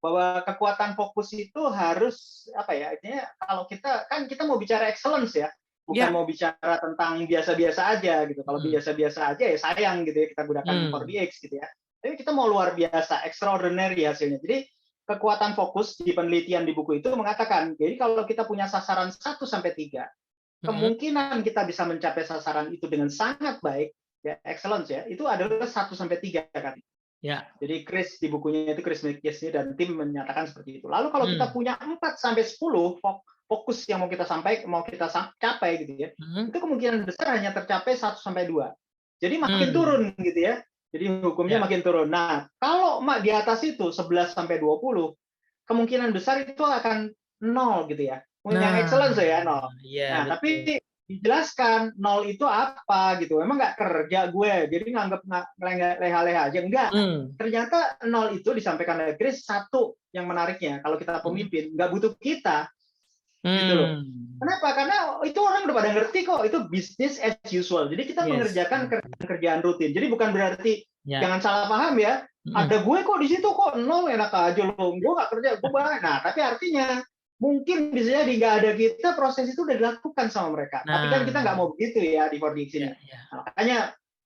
S1: bahwa kekuatan fokus itu harus apa ya? Artinya kalau kita mau bicara excellence ya, bukan mau bicara tentang biasa-biasa aja gitu. Kalau biasa-biasa aja ya sayang gitu ya kita gunakan 4DX gitu ya. Tapi kita mau luar biasa, extraordinary hasilnya. Jadi kekuatan fokus di penelitian di buku itu mengatakan, jadi kalau kita punya sasaran 1 sampai 3, kemungkinan kita bisa mencapai sasaran itu dengan sangat baik, ya excellence ya, itu adalah 1 sampai 3 kan.
S2: Ya.
S1: Jadi Chris di bukunya itu Chris McKinsey dan tim menyatakan seperti itu. Lalu kalau kita punya 4 sampai 10 fokus yang mau kita capai gitu ya, itu kemungkinan besar hanya tercapai 1 sampai 2. Jadi makin turun gitu ya. Jadi hukumnya makin turun. Nah, kalau di atas itu 11 sampai 20, kemungkinan besar itu akan 0 gitu ya. Yang excellence ya 0. Nah, tapi dijelaskan 0 itu apa gitu. Memang nggak kerja gue, jadi nganggap leha-leha aja. Enggak. Ternyata 0 itu disampaikan oleh Chris, satu yang menariknya. Kalau kita pemimpin, nggak butuh kita. Gitu loh. Kenapa? Karena itu orang udah pada ngerti kok, itu business as usual. Jadi kita mengerjakan kerjaan rutin. Jadi bukan berarti jangan salah paham ya. Ada gue kok di situ kok 0, enak aja loh. Gue nggak kerja, gue banget. Nah, tapi artinya mungkin bisa jadi nggak ada kita, proses itu udah dilakukan sama mereka. Tapi kan kita nggak mau begitu ya di 4DX ini. Nah, makanya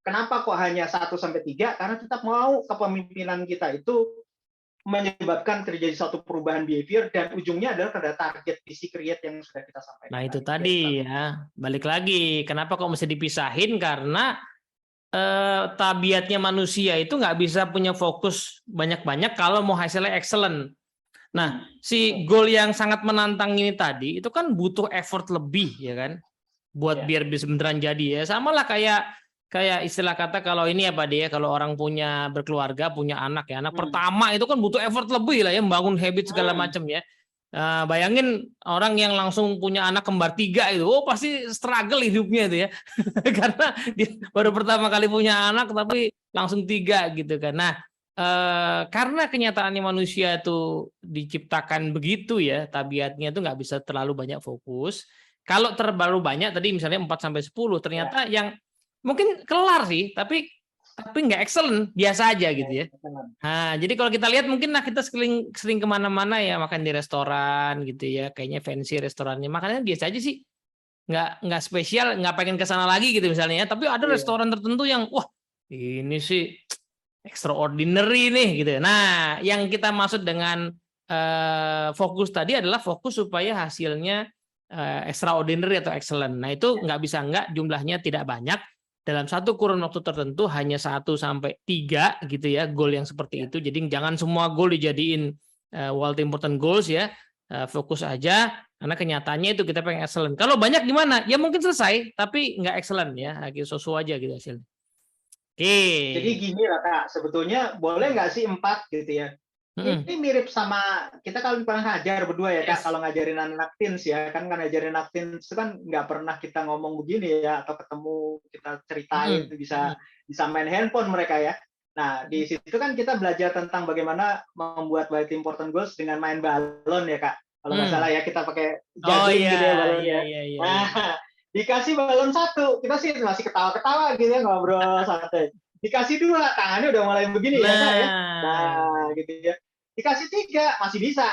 S1: kenapa kok hanya 1 sampai 3? Karena tetap mau kepemimpinan kita itu menyebabkan terjadi suatu perubahan behavior dan ujungnya adalah pada target visi create yang sudah kita sampaikan.
S2: Nah itu tadi ya, balik lagi kenapa kok mesti dipisahin, karena tabiatnya manusia itu nggak bisa punya fokus banyak-banyak kalau mau hasilnya excellent. Nah si goal yang sangat menantang ini tadi itu kan butuh effort lebih ya kan, buat biar bisa beneran jadi ya. Sama lah kayak istilah kata kalau ini apa dia, kalau orang punya berkeluarga, punya anak ya, anak pertama itu kan butuh effort lebih lah ya, membangun habit segala macam ya. Bayangin orang yang langsung punya anak kembar 3 itu, pasti struggle hidupnya itu ya, karena dia baru pertama kali punya anak tapi langsung 3 gitu kan. Nah karena kenyataannya manusia itu diciptakan begitu ya, tabiatnya itu nggak bisa terlalu banyak fokus. Kalau terlalu banyak tadi misalnya 4-10, ternyata yang mungkin kelar sih, tapi nggak excellent, biasa aja gitu ya. Nah, jadi kalau kita lihat mungkin kita sering kemana-mana ya, makan di restoran gitu ya, kayaknya fancy restorannya, makannya biasa aja sih, nggak spesial, nggak pengen ke sana lagi gitu misalnya ya. Tapi ada restoran tertentu yang wah ini sih extraordinary nih gitu. Nah, yang kita maksud dengan fokus tadi adalah fokus supaya hasilnya extraordinary atau excellent. Nah itu nggak bisa jumlahnya tidak banyak. Dalam satu kurun waktu tertentu hanya 1 sampai 3 gitu ya, goal yang seperti itu. Jadi jangan semua goal dijadiin world important goals ya. Fokus aja, karena kenyataannya itu kita pengen excellent. Kalau banyak gimana? Ya mungkin selesai, tapi nggak excellent ya. Sesuai aja gitu hasilnya. Oke.
S1: Jadi gini lah Kak, sebetulnya boleh nggak sih 4 gitu ya? Ini mirip sama kita kalau pernah ngajar berdua ya Kak, kalau ngajarin anak teens ya, kan ngajarin anak teens itu kan nggak pernah kita ngomong begini ya, atau ketemu kita ceritain itu bisa main handphone mereka ya. Nah di situ kan kita belajar tentang bagaimana membuat wild important goals dengan main balon ya Kak. Kalau nggak salah ya kita pakai juggling gitu ya balonnya. Nah dikasih balon 1, kita sih masih ketawa-ketawa gitu ya, ngobrol santai. Dikasih 2, tangannya udah mulai begini ya Kak ya. Nah gitu ya. Dikasih 3 masih bisa,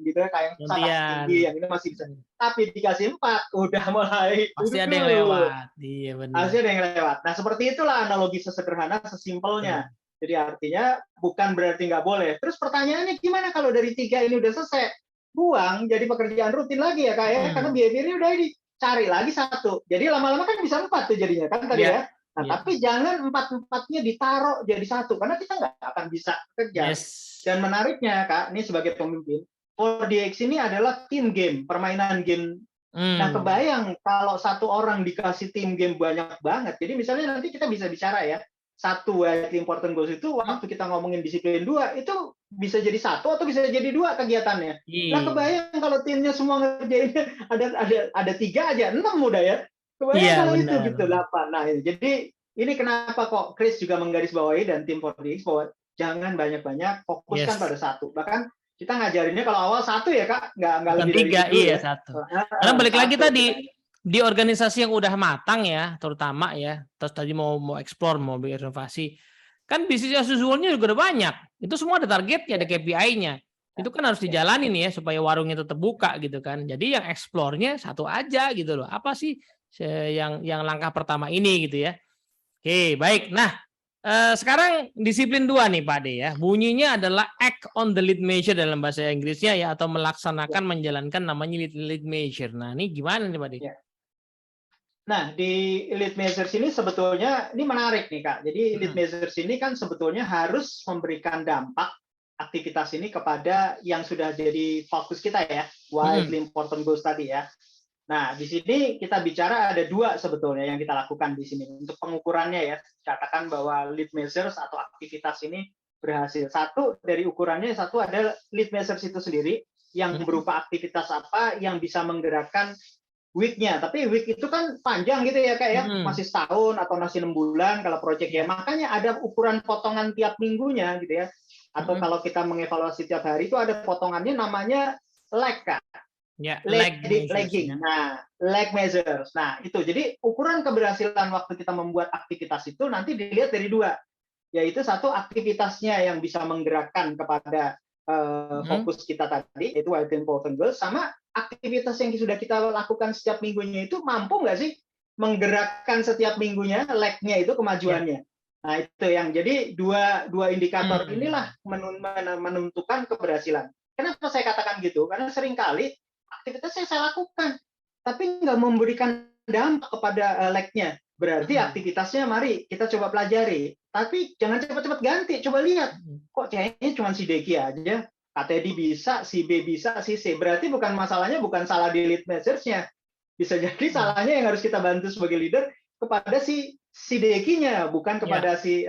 S1: gitu ya, kayak yang tinggi, yang ini masih bisa. Tapi dikasih 4 udah mulai
S2: pasti ada yang lewat. Iya benar.
S1: Pasti ada yang lewat. Nah seperti itulah analogi sesederhana, sesimpelnya. Jadi artinya bukan berarti nggak boleh. Terus pertanyaannya gimana kalau dari 3 ini udah selesai? Buang jadi pekerjaan rutin lagi ya Kak ya, karena behavior-nya udah dicari lagi 1. Jadi lama-lama kan bisa 4 tuh jadinya kan tadi ya. Nah, tapi jangan 4-4-nya ditaruh jadi 1, karena kita nggak akan bisa kerja. Dan menariknya, Kak, ini sebagai pemimpin, 4DX ini adalah team game, permainan game. Nah, kebayang kalau satu orang dikasih team game banyak banget. Jadi misalnya nanti kita bisa bicara ya, 1 wild important goals itu waktu kita ngomongin disiplin 2, itu bisa jadi 1 atau bisa jadi 2 kegiatannya. Nah, kebayang kalau timnya semua ngerjainnya ada 3 aja, 6 udah ya. Kebayang kalau itu gitu 8. Nah, jadi ini kenapa kok Chris juga menggarisbawahi dan tim 4DX bahwa jangan banyak-banyak, fokuskan pada satu. Bahkan kita ngajarinnya kalau awal satu ya Kak, nggak lebih dari itu.
S2: Iya, satu. Karena balik lagi tadi, di organisasi yang udah matang ya, terutama ya, terus tadi mau explore, mau berinovasi, kan bisnis as usual-nya juga udah banyak. Itu semua ada targetnya, ada KPI-nya. Itu kan harus dijalani nih ya, supaya warungnya tetap buka gitu kan. Jadi yang explore-nya satu aja gitu loh. Apa sih yang langkah pertama ini gitu ya. Oke, baik. Nah, sekarang disiplin 2 nih Pak De ya. Bunyinya adalah act on the lead measure dalam bahasa Inggrisnya ya, atau melaksanakan menjalankan namanya lead measure. Nah, ini gimana nih Pak De?
S1: Nah, di lead measures ini sebetulnya ini menarik nih Kak. Jadi lead measures ini kan sebetulnya harus memberikan dampak aktivitas ini kepada yang sudah jadi fokus kita ya, widely important goals tadi ya. Nah, di sini kita bicara ada 2 sebetulnya yang kita lakukan di sini untuk pengukurannya ya. Katakan bahwa lead measures atau aktivitas ini berhasil. Satu dari ukurannya, satu ada lead measures itu sendiri yang berupa aktivitas apa yang bisa menggerakkan week-nya. Tapi week itu kan panjang gitu ya Kak ya, masih setahun atau masih 6 bulan kalau proyeknya. Makanya ada ukuran potongan tiap minggunya gitu ya. Atau kalau kita mengevaluasi tiap hari itu ada potongannya namanya lag Kak.
S2: Ya,
S1: lagging. Nah, lag measures. Nah, itu. Jadi ukuran keberhasilan waktu kita membuat aktivitas itu nanti dilihat dari 2. Yaitu satu, aktivitasnya yang bisa menggerakkan kepada fokus kita tadi, yaitu widely important goals, sama aktivitas yang sudah kita lakukan setiap minggunya itu mampu nggak sih menggerakkan setiap minggunya lag-nya itu kemajuannya. Nah, itu yang jadi dua indikator inilah menentukan keberhasilan. Kenapa saya katakan gitu? Karena seringkali aktivitas yang saya lakukan, tapi nggak memberikan dampak kepada lag-nya. Berarti aktivitasnya mari kita coba pelajari. Tapi jangan cepat-cepat ganti. Coba lihat, kok kayaknya cuma si Deki aja. Kak Teddy bisa, si B bisa, si C. Berarti bukan masalahnya bukan salah di lead measures-nya. Bisa jadi salahnya yang harus kita bantu sebagai leader kepada si Deki-nya, bukan kepada si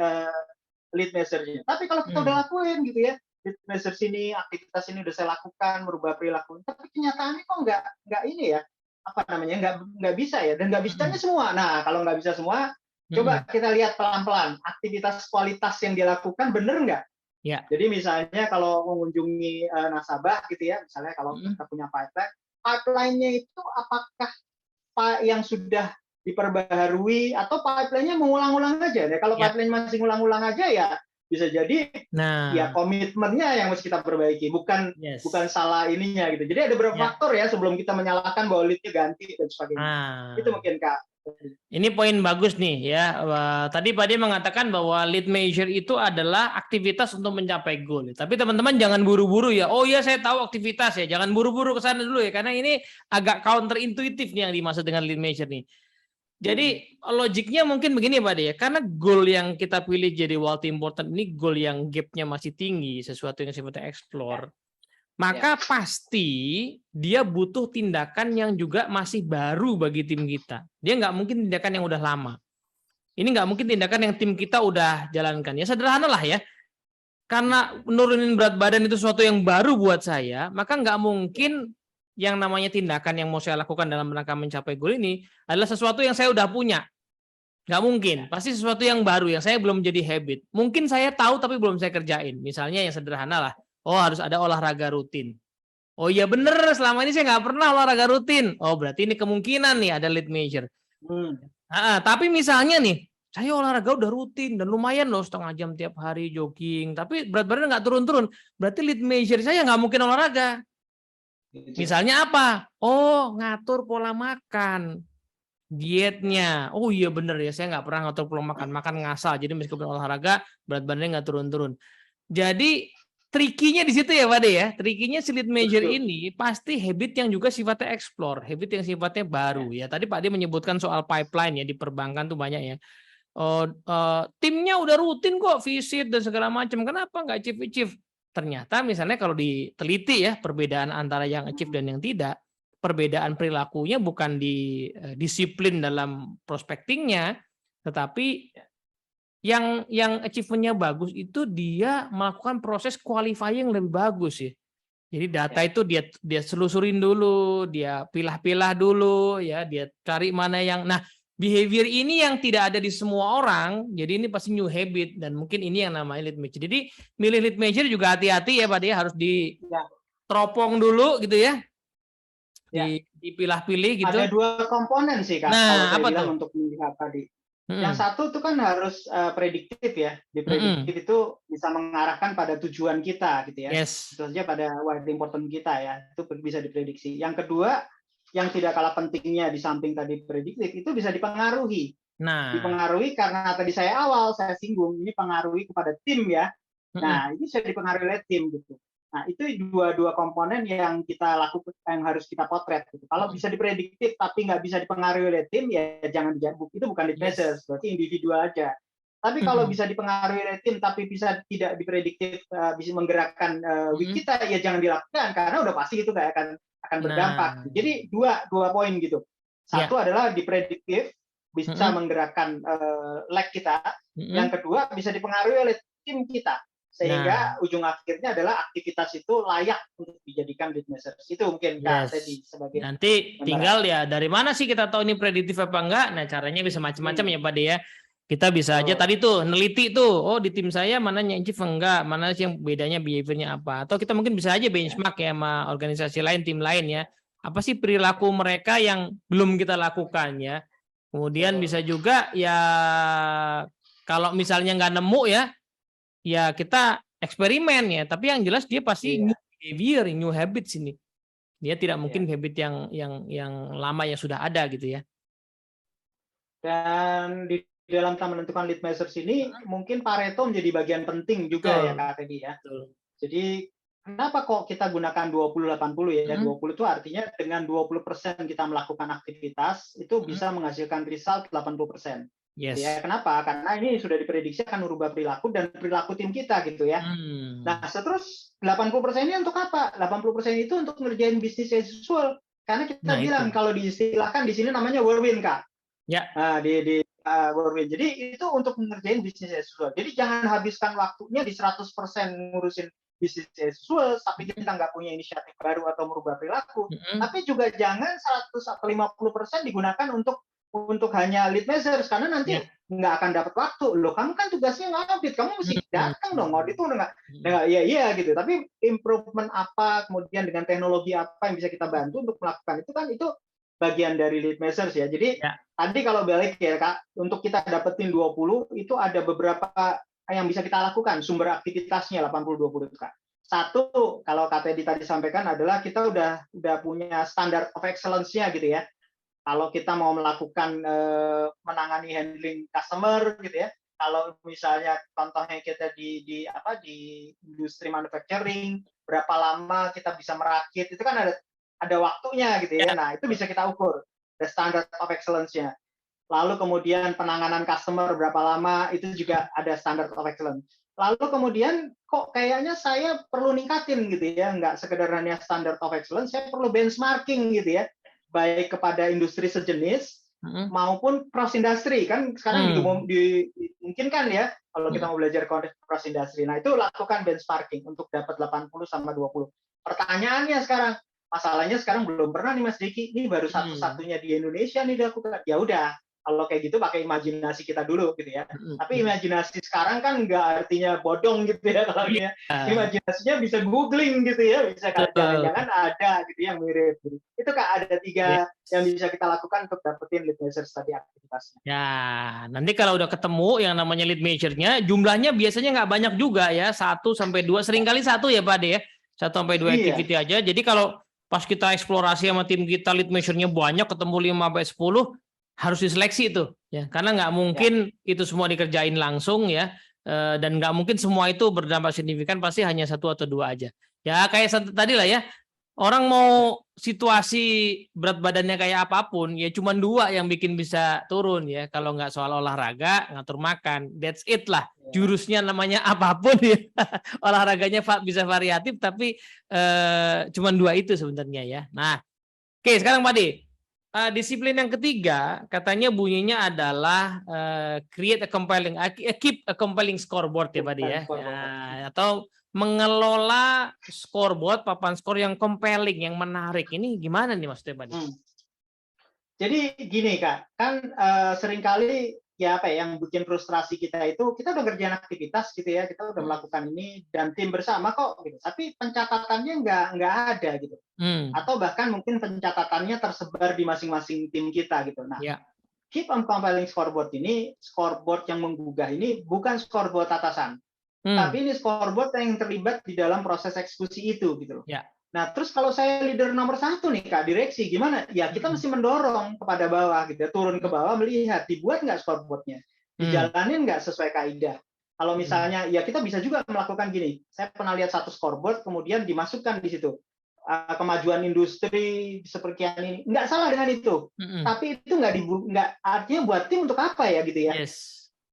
S1: lead measures-nya. Tapi kalau kita udah lakuin gitu ya, lead measures ini, aktivitas ini udah saya lakukan, merubah perilaku. Tapi kenyataannya kok nggak ini ya, apa namanya, nggak bisa ya, dan nggak bisanya semua. Nah, kalau nggak bisa semua, coba kita lihat pelan-pelan aktivitas kualitas yang dilakukan bener nggak? Ya. Jadi misalnya kalau mengunjungi nasabah gitu ya, misalnya kalau kita punya pipeline-nya itu apakah yang sudah diperbaharui atau pipeline-nya mengulang-ulang aja? Ya, kalau pipeline masih ngulang-ulang aja ya bisa jadi ya komitmennya yang harus kita perbaiki, bukan salah ininya gitu. Jadi ada beberapa faktor ya sebelum kita menyalahkan bahwa lead-nya ganti dan sebagainya. Itu mungkin Kak.
S2: Ini poin bagus nih ya. Tadi Pak De mengatakan bahwa lead measure itu adalah aktivitas untuk mencapai goal. Tapi teman-teman jangan buru-buru ya. Oh ya saya tahu aktivitas ya. Jangan buru-buru ke sana dulu ya. Karena ini agak counterintuitif nih yang dimaksud dengan lead measure nih. Jadi logiknya mungkin begini Pak De ya. Karena goal yang kita pilih jadi widely important ini goal yang gap-nya masih tinggi. Sesuatu yang sifatnya explore. Maka pasti dia butuh tindakan yang juga masih baru bagi tim kita. Dia nggak mungkin tindakan yang udah lama. Ini nggak mungkin tindakan yang tim kita udah jalankan. Ya sederhana lah ya. Karena menurunin berat badan itu sesuatu yang baru buat saya, maka nggak mungkin yang namanya tindakan yang mau saya lakukan dalam rangka mencapai goal ini adalah sesuatu yang saya udah punya. Nggak mungkin. Pasti sesuatu yang baru yang saya belum jadi habit. Mungkin saya tahu tapi belum saya kerjain. Misalnya yang sederhana lah. Oh harus ada olahraga rutin. Oh iya bener, selama ini saya nggak pernah olahraga rutin. Oh berarti ini kemungkinan nih ada lead measure. Tapi misalnya nih, saya olahraga udah rutin dan lumayan loh 1/2 jam tiap hari jogging. Tapi berat badan nggak turun-turun. Berarti lead measure saya nggak mungkin olahraga. Misalnya apa? Oh ngatur pola makan. Dietnya. Oh iya bener ya, saya nggak pernah ngatur pola makan. Makan ngasal. Jadi meskipun olahraga, berat badannya nggak turun-turun. Jadi trikinya di situ ya Pak De ya. Trikinya si lead measure ini pasti habit yang juga sifatnya explore, habit yang sifatnya baru ya. Tadi Pak De menyebutkan soal pipeline ya di perbankan tuh banyak ya. Timnya udah rutin kok visit dan segala macam. Kenapa nggak achieve? Ternyata misalnya kalau diteliti ya perbedaan antara yang achieve dan yang tidak, perbedaan perilakunya bukan di disiplin dalam prospectingnya, tetapi yang achievement-nya bagus itu dia melakukan proses qualifying yang lebih bagus ya. Jadi data itu dia selusurin dulu, dia pilah-pilah dulu ya, dia cari mana yang. Nah, behavior ini yang tidak ada di semua orang, jadi ini pasti new habit dan mungkin ini yang namanya lead manager. Jadi milih lead manager juga hati-hati ya Pak dia, harus diteropong dulu gitu ya. Dipilah-pilih gitu.
S1: Ada 2 komponen sih Kak, kalau saya bilang untuk melihat tadi. Yang satu itu kan harus prediktif ya. Prediktif itu bisa mengarahkan pada tujuan kita gitu ya. Tentu saja pada what important kita ya. Itu bisa diprediksi. Yang kedua, yang tidak kalah pentingnya di samping tadi prediktif itu bisa dipengaruhi. Dipengaruhi karena tadi saya singgung ini pengaruhi kepada tim ya. Nah, ini bisa dipengaruhi oleh tim gitu. Nah, itu dua komponen yang kita lakukan, yang harus kita potret. Gitu. Kalau bisa diprediktif tapi nggak bisa dipengaruhi oleh tim, ya jangan dijadikan. Itu bukan lead manager, berarti individual aja. Tapi kalau bisa dipengaruhi oleh tim tapi bisa tidak diprediktif, bisa menggerakkan kita, ya jangan dilakukan karena udah pasti itu nggak akan berdampak. Jadi dua poin gitu. Satu adalah diprediktif, bisa menggerakkan leg kita. Yang kedua bisa dipengaruhi oleh tim kita. Sehingga ujung akhirnya adalah aktivitas itu layak untuk dijadikan lead manager. Itu mungkin tadi sebagai
S2: nanti tinggal ya dari mana sih kita tahu ini prediktif apa enggak. Nah caranya bisa macam-macam ya Pak De ya. Kita bisa aja tadi tuh neliti tuh, oh di tim saya mana yang achieve enggak, mana sih yang bedanya behaviornya apa. Atau kita mungkin bisa aja benchmark ya sama organisasi lain, tim lain ya. Apa sih perilaku mereka yang belum kita lakukan ya. Kemudian bisa juga ya kalau misalnya nggak nemu ya kita eksperimen ya, tapi yang jelas dia pasti new behavior, new habits ini. Dia tidak mungkin habit yang lama yang sudah ada gitu ya.
S1: Dan di dalam kita menentukan lead managers ini mungkin Pareto menjadi bagian penting juga ya Kak Teddy ya. Jadi kenapa kok kita gunakan 20-80 ya? 20 itu artinya dengan 20% kita melakukan aktivitas itu bisa menghasilkan result 80%. Ya, kenapa? Karena ini sudah diprediksi akan merubah perilaku dan perilaku tim kita gitu ya. Nah, terus 80% ini untuk apa? 80% itu untuk ngerjain bisnis as usual. Karena kita bilang kalau diistilahkan di sini namanya whirlwind, Kak.
S2: Ya.
S1: Di whirlwind. Jadi itu untuk mengerjain bisnis as usual. Jadi jangan habiskan waktunya di 100% ngurusin bisnis as usual, tapi kita nggak punya inisiatif baru atau merubah perilaku. Tapi juga jangan 100 atau 50% digunakan untuk hanya lead managers karena nanti nggak akan dapat waktu. Loh, kamu kan tugasnya ngaudit, kamu mesti datang dong, audit itu nggak iya gitu. Tapi improvement apa, kemudian dengan teknologi apa yang bisa kita bantu untuk melakukan itu kan itu bagian dari lead managers ya. Jadi tadi kalau balik ya Kak, untuk kita dapetin 20 itu ada beberapa yang bisa kita lakukan sumber aktivitasnya 80-20 itu Kak. Satu, kalau Kak Teddy tadi sampaikan adalah kita udah punya standard of excellence-nya gitu ya. Kalau kita mau melakukan menangani handling customer gitu ya, kalau misalnya contohnya kita di industri manufacturing, berapa lama kita bisa merakit, itu kan ada waktunya gitu ya. Nah, itu bisa kita ukur, the standard of excellence-nya. Lalu kemudian penanganan customer berapa lama, itu juga ada standard of excellence. Lalu kemudian kok kayaknya saya perlu ningkatin gitu ya, nggak sekedar hanya standard of excellence, saya perlu benchmarking gitu ya. Baik kepada industri sejenis maupun cross industry kan sekarang dimungkinkan ya kalau kita mau belajar cross industry. Nah, itu lakukan benchmarking untuk dapat 80 sama 20. Pertanyaannya sekarang, masalahnya sekarang belum pernah nih Mas Diki, ini baru satu-satunya di Indonesia nih dilakukan. Ya udah, kalau kayak gitu pakai imajinasi kita dulu gitu ya. Tapi imajinasi sekarang kan nggak artinya bodong gitu ya kalau ya. Imajinasinya bisa googling gitu ya, bisa jangan-jangan ada gitu yang mirip. Gitu. Itu Kak ada 3 yang bisa kita lakukan untuk dapetin lead managers tadi aktivitasnya.
S2: Ya, nanti kalau udah ketemu yang namanya lead manager-nya, jumlahnya biasanya nggak banyak juga ya, 1-2, seringkali 1 ya Pak De ya, 1-2 activity aja. Jadi kalau pas kita eksplorasi sama tim kita lead manager-nya banyak, ketemu 5-10, harus diseleksi itu ya, karena nggak mungkin itu semua dikerjain langsung ya, dan nggak mungkin semua itu berdampak signifikan, pasti hanya 1 atau 2 aja ya, kayak tadi lah ya, orang mau situasi berat badannya kayak apapun ya cuma 2 yang bikin bisa turun ya, kalau nggak soal olahraga, ngatur makan, that's it lah. Jurusnya namanya apapun ya, olahraganya bisa variatif tapi cuma 2 itu sebenarnya ya. Nah, oke, sekarang Pak De, disiplin yang ketiga katanya bunyinya adalah keep a compelling scoreboard ya Pak ya, atau mengelola scoreboard papan skor yang compelling, yang menarik. Ini gimana nih maksudnya Pak?
S1: Jadi gini Kak, kan seringkali ya apa ya yang bikin frustrasi kita itu kita udah kerjaan aktivitas gitu ya, kita udah melakukan ini dan tim bersama kok gitu, tapi pencatatannya nggak ada gitu. Atau bahkan mungkin pencatatannya tersebar di masing-masing tim kita gitu. Nah, Keep on Compiling Scoreboard ini, scoreboard yang menggugah ini bukan scoreboard atasan, tapi ini scoreboard yang terlibat di dalam proses eksekusi itu gitu loh. Nah, terus kalau saya leader nomor 1 nih Kak, direksi, gimana? Ya kita mesti mendorong kepada bawah gitu ya, turun ke bawah melihat, dibuat nggak scoreboardnya, dijalanin nggak sesuai kaidah. Kalau misalnya, ya kita bisa juga melakukan gini, saya pernah lihat satu scoreboard, kemudian dimasukkan di situ, kemajuan industri seperti ini, nggak salah dengan itu, tapi itu nggak artinya buat tim untuk apa ya gitu ya.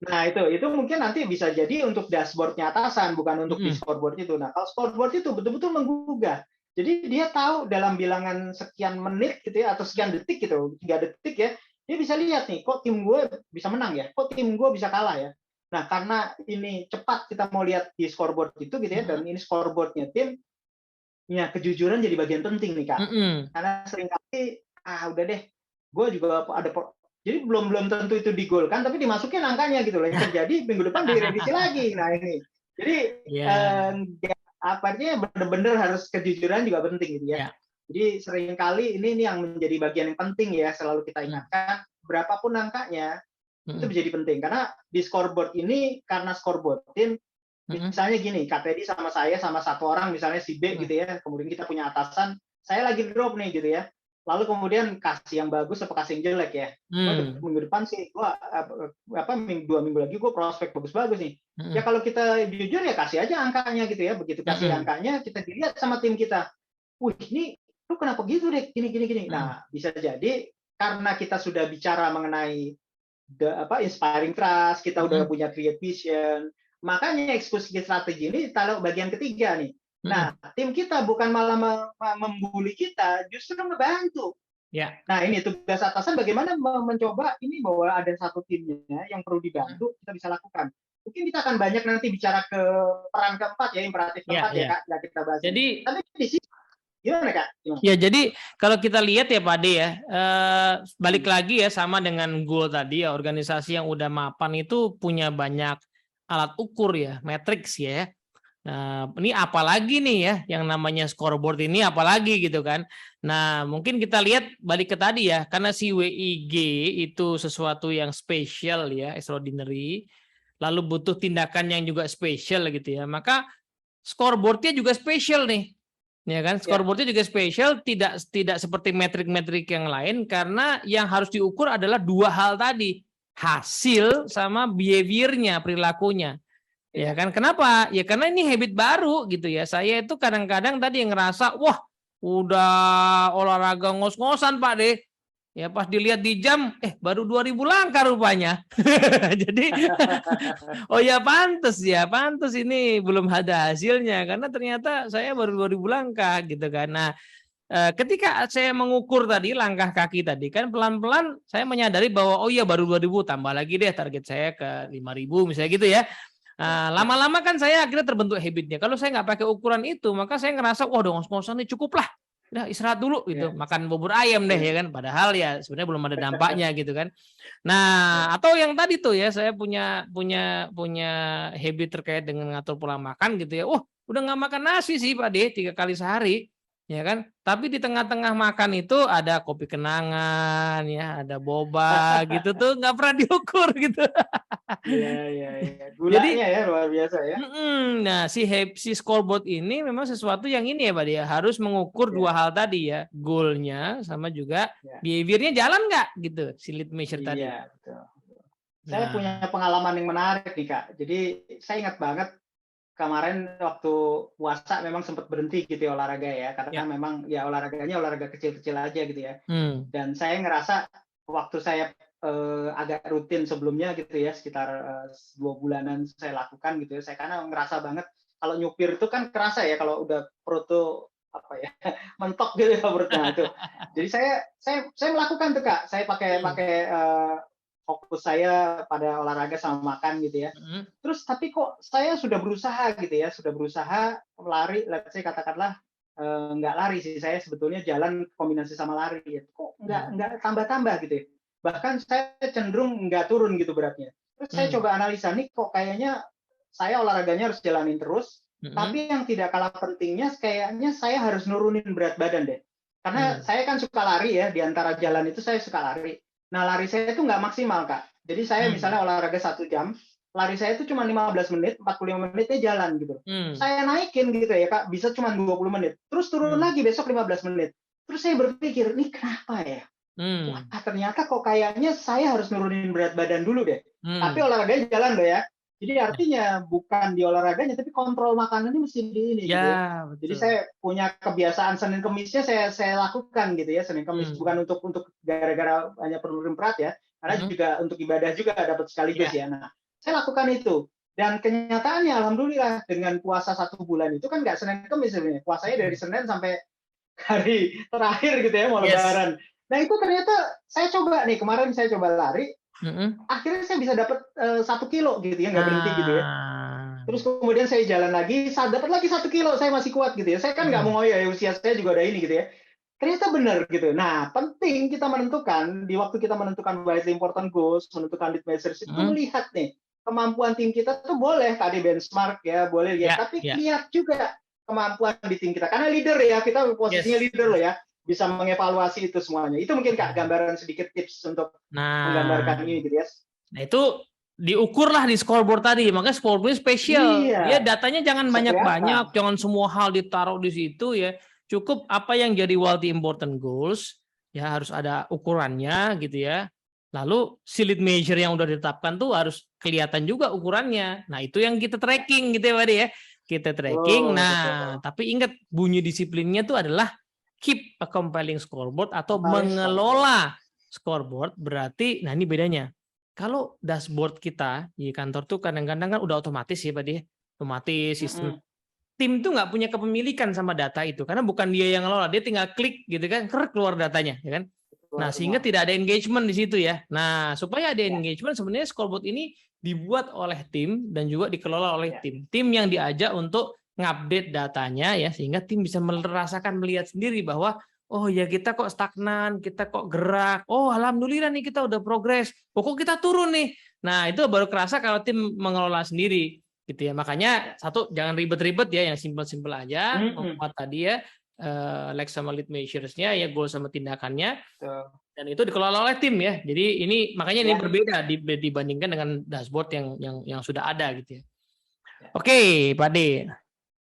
S1: Nah itu mungkin nanti bisa jadi untuk dashboardnya atasan, bukan untuk di scoreboard itu. Nah kalau scoreboard itu betul-betul menggugah. Jadi dia tahu dalam bilangan sekian menit gitu ya, atau sekian detik gitu, 3 detik ya, dia bisa lihat nih, kok tim gue bisa menang ya, kok tim gue bisa kalah ya. Nah karena ini cepat kita mau lihat di scoreboard itu gitu ya, dan ini scoreboardnya tim, ya kejujuran jadi bagian penting nih Kak. Karena seringkali, udah deh, gue juga ada jadi belum tentu itu digolkan, tapi dimasukin angkanya gitu loh. Yang terjadi minggu depan direvisi lagi. Nah ini, jadi artinya benar-benar harus kejujuran juga penting gitu ya. Jadi seringkali ini yang menjadi bagian yang penting ya, selalu kita ingatkan, berapapun angkanya, itu menjadi penting. Karena di scoreboard ini, karena scoreboard tim, misalnya gini, KPD sama saya, sama satu orang, misalnya si B gitu ya, kemudian kita punya atasan, saya lagi drop nih gitu ya, lalu kemudian kasih yang bagus apa kasih yang jelek ya. Minggu depan sih gua 2 minggu lagi gue prospek bagus-bagus nih. Ya kalau kita jujur ya kasih aja angkanya gitu ya. Begitu kasih angkanya, kita dilihat sama tim kita. Wih, ini lu kenapa gitu deh? Gini. Nah, bisa jadi karena kita sudah bicara mengenai inspiring trust, kita udah punya create vision. Makanya eksekusi strategi ini taruh bagian ketiga nih. Nah, tim kita bukan malah membuli kita, justru membantu. Nah, ini tugas atasan bagaimana mencoba ini bahwa ada satu timnya yang perlu dibantu, kita bisa lakukan. Mungkin kita akan banyak nanti bicara ke peran keempat ya, imperatif keempat ya Kak, yang kita bahas.
S2: Jadi,
S1: tapi di sini gimana Kak?
S2: Ya, jadi kalau kita lihat ya Pak Ade ya, balik lagi ya sama dengan goal tadi ya, organisasi yang udah mapan itu punya banyak alat ukur ya, matriks ya. Nah, ini apalagi nih ya yang namanya scoreboard ini apalagi gitu kan. Nah, mungkin kita lihat balik ke tadi ya, karena si WIG itu sesuatu yang spesial ya, extraordinary, lalu butuh tindakan yang juga spesial gitu ya. Maka scoreboardnya juga spesial nih. Ya kan, scoreboardnya juga spesial, tidak seperti metrik-metrik yang lain, karena yang harus diukur adalah 2 hal tadi, hasil sama behavior-nya, perilakunya. Ya kan, kenapa? Ya karena ini habit baru gitu ya. Saya itu kadang-kadang tadi yang ngerasa, wah udah olahraga ngos-ngosan Pak deh. Ya pas dilihat di jam, baru 2000 langkah rupanya. Jadi, oh ya pantes ini belum ada hasilnya. Karena ternyata saya baru 2000 langkah gitu kan. Nah, ketika saya mengukur tadi langkah kaki tadi kan pelan-pelan saya menyadari bahwa oh iya baru 2000, tambah lagi deh target saya ke 5000 misalnya gitu ya. Lama-lama kan saya akhirnya terbentuk habitnya. Kalau saya nggak pakai ukuran itu, maka saya ngerasa, wah udah ngos-ngosan nih cukup lah. Udah istirahat dulu gitu, makan bubur ayam deh ya kan. Padahal ya sebenarnya belum ada dampaknya gitu kan. Nah, atau yang tadi tuh ya saya punya habit terkait dengan ngatur pola makan gitu ya. Wah, udah nggak makan nasi sih Pak D 3 kali sehari. Ya kan, tapi di tengah-tengah makan itu ada kopi kenangan, ya ada boba gitu tuh nggak pernah diukur gitu.
S1: Iya. Gulanya ya luar biasa ya.
S2: Nah, si scoreboard ini memang sesuatu yang ini ya Pak dia harus mengukur 2 hal tadi ya, goal-nya sama juga behavior-nya jalan nggak gitu, si lead measure tadi.
S1: Iya, betul. Saya punya pengalaman yang menarik nih Kak. Jadi saya ingat banget kemarin waktu puasa memang sempat berhenti gitu ya olahraga ya, karena memang ya olahraganya olahraga kecil-kecil aja gitu ya. Dan saya ngerasa waktu saya agak rutin sebelumnya gitu ya, sekitar 2 bulanan saya lakukan gitu ya, saya karena ngerasa banget kalau nyupir itu kan kerasa ya kalau udah perut tuh mentok gitu ya perutnya itu. Jadi saya melakukan tuh Kak, saya pakai fokus saya pada olahraga sama makan gitu ya. Terus tapi kok saya sudah berusaha gitu ya, sudah berusaha lari, let's say katakanlah nggak lari sih, saya sebetulnya jalan kombinasi sama lari. Kok nggak tambah-tambah gitu ya. Bahkan saya cenderung nggak turun gitu beratnya. Terus saya coba analisa nih, kok kayaknya saya olahraganya harus jalanin terus, tapi yang tidak kalah pentingnya kayaknya saya harus nurunin berat badan deh. Karena saya kan suka lari ya, di antara jalan itu saya suka lari. Nah, lari saya itu nggak maksimal, Kak. Jadi saya misalnya olahraga 1 jam, lari saya itu cuma 15 menit, 45 menitnya jalan gitu. Saya naikin gitu ya, Kak, bisa cuma 20 menit. Terus turun lagi besok 15 menit. Terus saya berpikir, ini kenapa ya? Wah, ternyata kok kayaknya saya harus nurunin berat badan dulu deh. Tapi olahraganya jalan loh ya. Jadi artinya bukan di olahraganya, tapi kontrol makanannya mesti di ini.
S2: Ya,
S1: gitu ya.
S2: betul.
S1: Jadi saya punya kebiasaan Senin Kemisnya saya lakukan gitu ya. Senin Kemis bukan untuk gara-gara hanya penurunan berat ya, karena juga untuk ibadah juga dapat sekaligus ya. Nah, saya lakukan itu. Dan kenyataannya alhamdulillah dengan puasa 1 bulan itu kan nggak Senin Kemis sebenarnya. Puasanya dari Senin sampai hari terakhir gitu ya, mau Lebaran. Nah itu ternyata saya coba nih, kemarin saya coba lari, akhirnya saya bisa dapat 1 kilo gitu ya, nggak berhenti gitu ya. Terus kemudian saya jalan lagi, dapat lagi 1 kilo, saya masih kuat gitu ya. Saya kan nggak mau ngoyo ya, usia saya juga udah ini gitu ya. Ternyata benar gitu. Nah, penting kita menentukan, di waktu kita menentukan widely important goals, menentukan lead measures itu melihat nih, kemampuan tim kita tuh boleh tadi benchmark ya, boleh lihat, tapi lihat juga kemampuan di tim kita. Karena leader ya, kita posisinya leader loh ya, bisa mengevaluasi itu semuanya. Itu mungkin Kak gambaran sedikit tips untuk menggambarkan ini gitu ya.
S2: Nah itu diukurlah di scoreboard tadi, makanya scoreboard spesial. Ya datanya jangan banyak-banyak, jangan semua hal ditaruh di situ ya. Cukup apa yang jadi widely important goals, ya harus ada ukurannya gitu ya. Lalu si lead measure yang udah ditetapkan tuh harus kelihatan juga ukurannya. Nah itu yang kita tracking gitu ya Pak ya. Kita tracking. Tapi ingat bunyi disiplinnya tuh adalah keep a compelling scoreboard atau mengelola scoreboard. Berarti, nah ini bedanya. Kalau dashboard kita di kantor tuh kadang-kadang kan udah otomatis ya Pak ya. Otomatis sistem. Tim tuh nggak punya kepemilikan sama data itu karena bukan dia yang ngelola, dia tinggal klik gitu kan, keluar datanya, ya kan? Nah, sehingga tidak ada engagement di situ ya. Nah, supaya ada engagement sebenarnya scoreboard ini dibuat oleh tim dan juga dikelola oleh tim. Tim yang diajak untuk ngupdate datanya ya sehingga tim bisa merasakan melihat sendiri bahwa oh ya kita kok stagnan, kita kok gerak. Oh, alhamdulillah nih kita udah progres. Kok kita turun nih. Nah, itu baru kerasa kalau tim mengelola sendiri gitu ya. Makanya satu jangan ribet-ribet ya, yang simpel-simpel aja. Membuat tadi ya like sama lead measures-nya ya, goal sama tindakannya, dan itu dikelola oleh tim ya. Jadi ini makanya ini berbeda dibandingkan dengan dashboard yang sudah ada gitu ya. Oke, Pak D.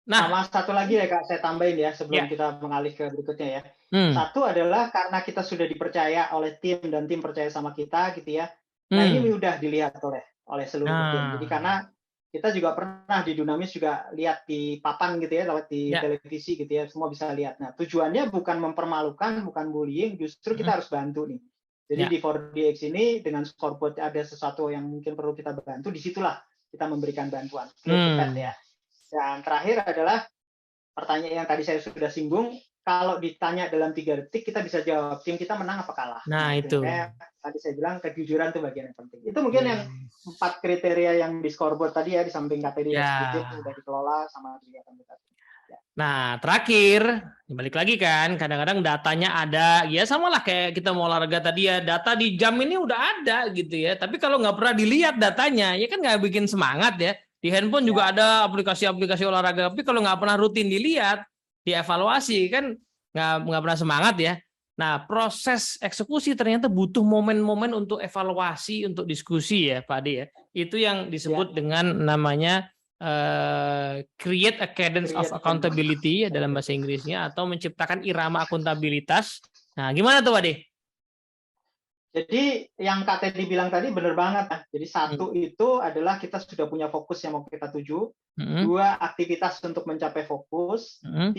S1: Nah, sama satu lagi ya Kak, saya tambahin ya sebelum kita mengalih ke berikutnya ya. Satu adalah karena kita sudah dipercaya oleh tim dan tim percaya sama kita gitu ya. Nah ini mudah dilihat oleh seluruh tim. Jadi karena kita juga pernah di Dunamis juga lihat di papan gitu ya, lewat di televisi gitu ya, semua bisa lihat. Nah, tujuannya bukan mempermalukan, bukan bullying, justru kita harus bantu nih. Jadi di 4DX ini dengan scoreboard ada sesuatu yang mungkin perlu kita bantu, disitulah kita memberikan bantuan. Ya. Dan terakhir adalah pertanyaan yang tadi saya sudah singgung, kalau ditanya dalam 3 detik kita bisa jawab tim kita menang apa kalah.
S2: Nah itu.
S1: Kayak tadi saya bilang kejujuran itu bagian yang penting. Itu mungkin yang 4 kriteria yang di scoreboard tadi ya, di samping KTD sudah dikelola sama kegiatan kita.
S2: Nah terakhir balik lagi kan, kadang-kadang datanya ada ya sama lah kayak kita mau olahraga tadi ya, data di jam ini udah ada gitu ya, tapi kalau nggak pernah dilihat datanya ya kan nggak bikin semangat ya. Di handphone juga ada aplikasi-aplikasi olahraga, tapi kalau nggak pernah rutin dilihat, dievaluasi kan nggak pernah semangat ya. Nah, proses eksekusi ternyata butuh momen-momen untuk evaluasi, untuk diskusi ya, Pak Ade ya. Itu yang disebut dengan namanya create a cadence of accountability ya, dalam bahasa Inggrisnya, atau menciptakan irama akuntabilitas. Nah, gimana tuh, Pak Ade?
S1: Jadi yang Kak Teddy bilang tadi benar banget. Jadi satu itu adalah kita sudah punya fokus yang mau kita tuju. 2, aktivitas untuk mencapai fokus. 3,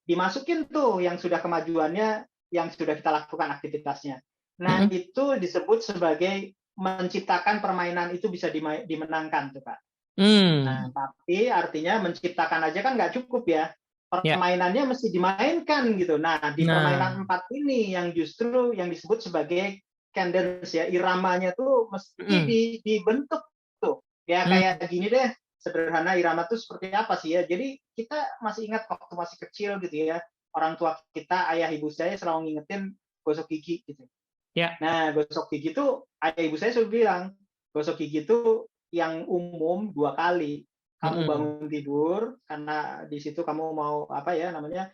S1: dimasukin tuh yang sudah kemajuannya, yang sudah kita lakukan aktivitasnya. Nah, itu disebut sebagai menciptakan permainan itu bisa dimenangkan tuh Kak. Nah, tapi artinya menciptakan aja kan nggak cukup ya. Permainannya mesti dimainkan gitu. Nah, di permainan 4 ini yang justru yang disebut sebagai cadence ya, iramanya tuh mesti dibentuk tuh. Ya kayak gini deh, sederhana irama itu seperti apa sih ya. Jadi kita masih ingat waktu masih kecil gitu ya, orang tua kita, ayah ibu saya selalu ngingetin gosok gigi gitu.
S2: Ya.
S1: Nah, gosok gigi itu ayah ibu saya selalu bilang, gosok gigi itu yang umum 2 kali. Kamu bangun tidur karena di situ kamu mau apa ya namanya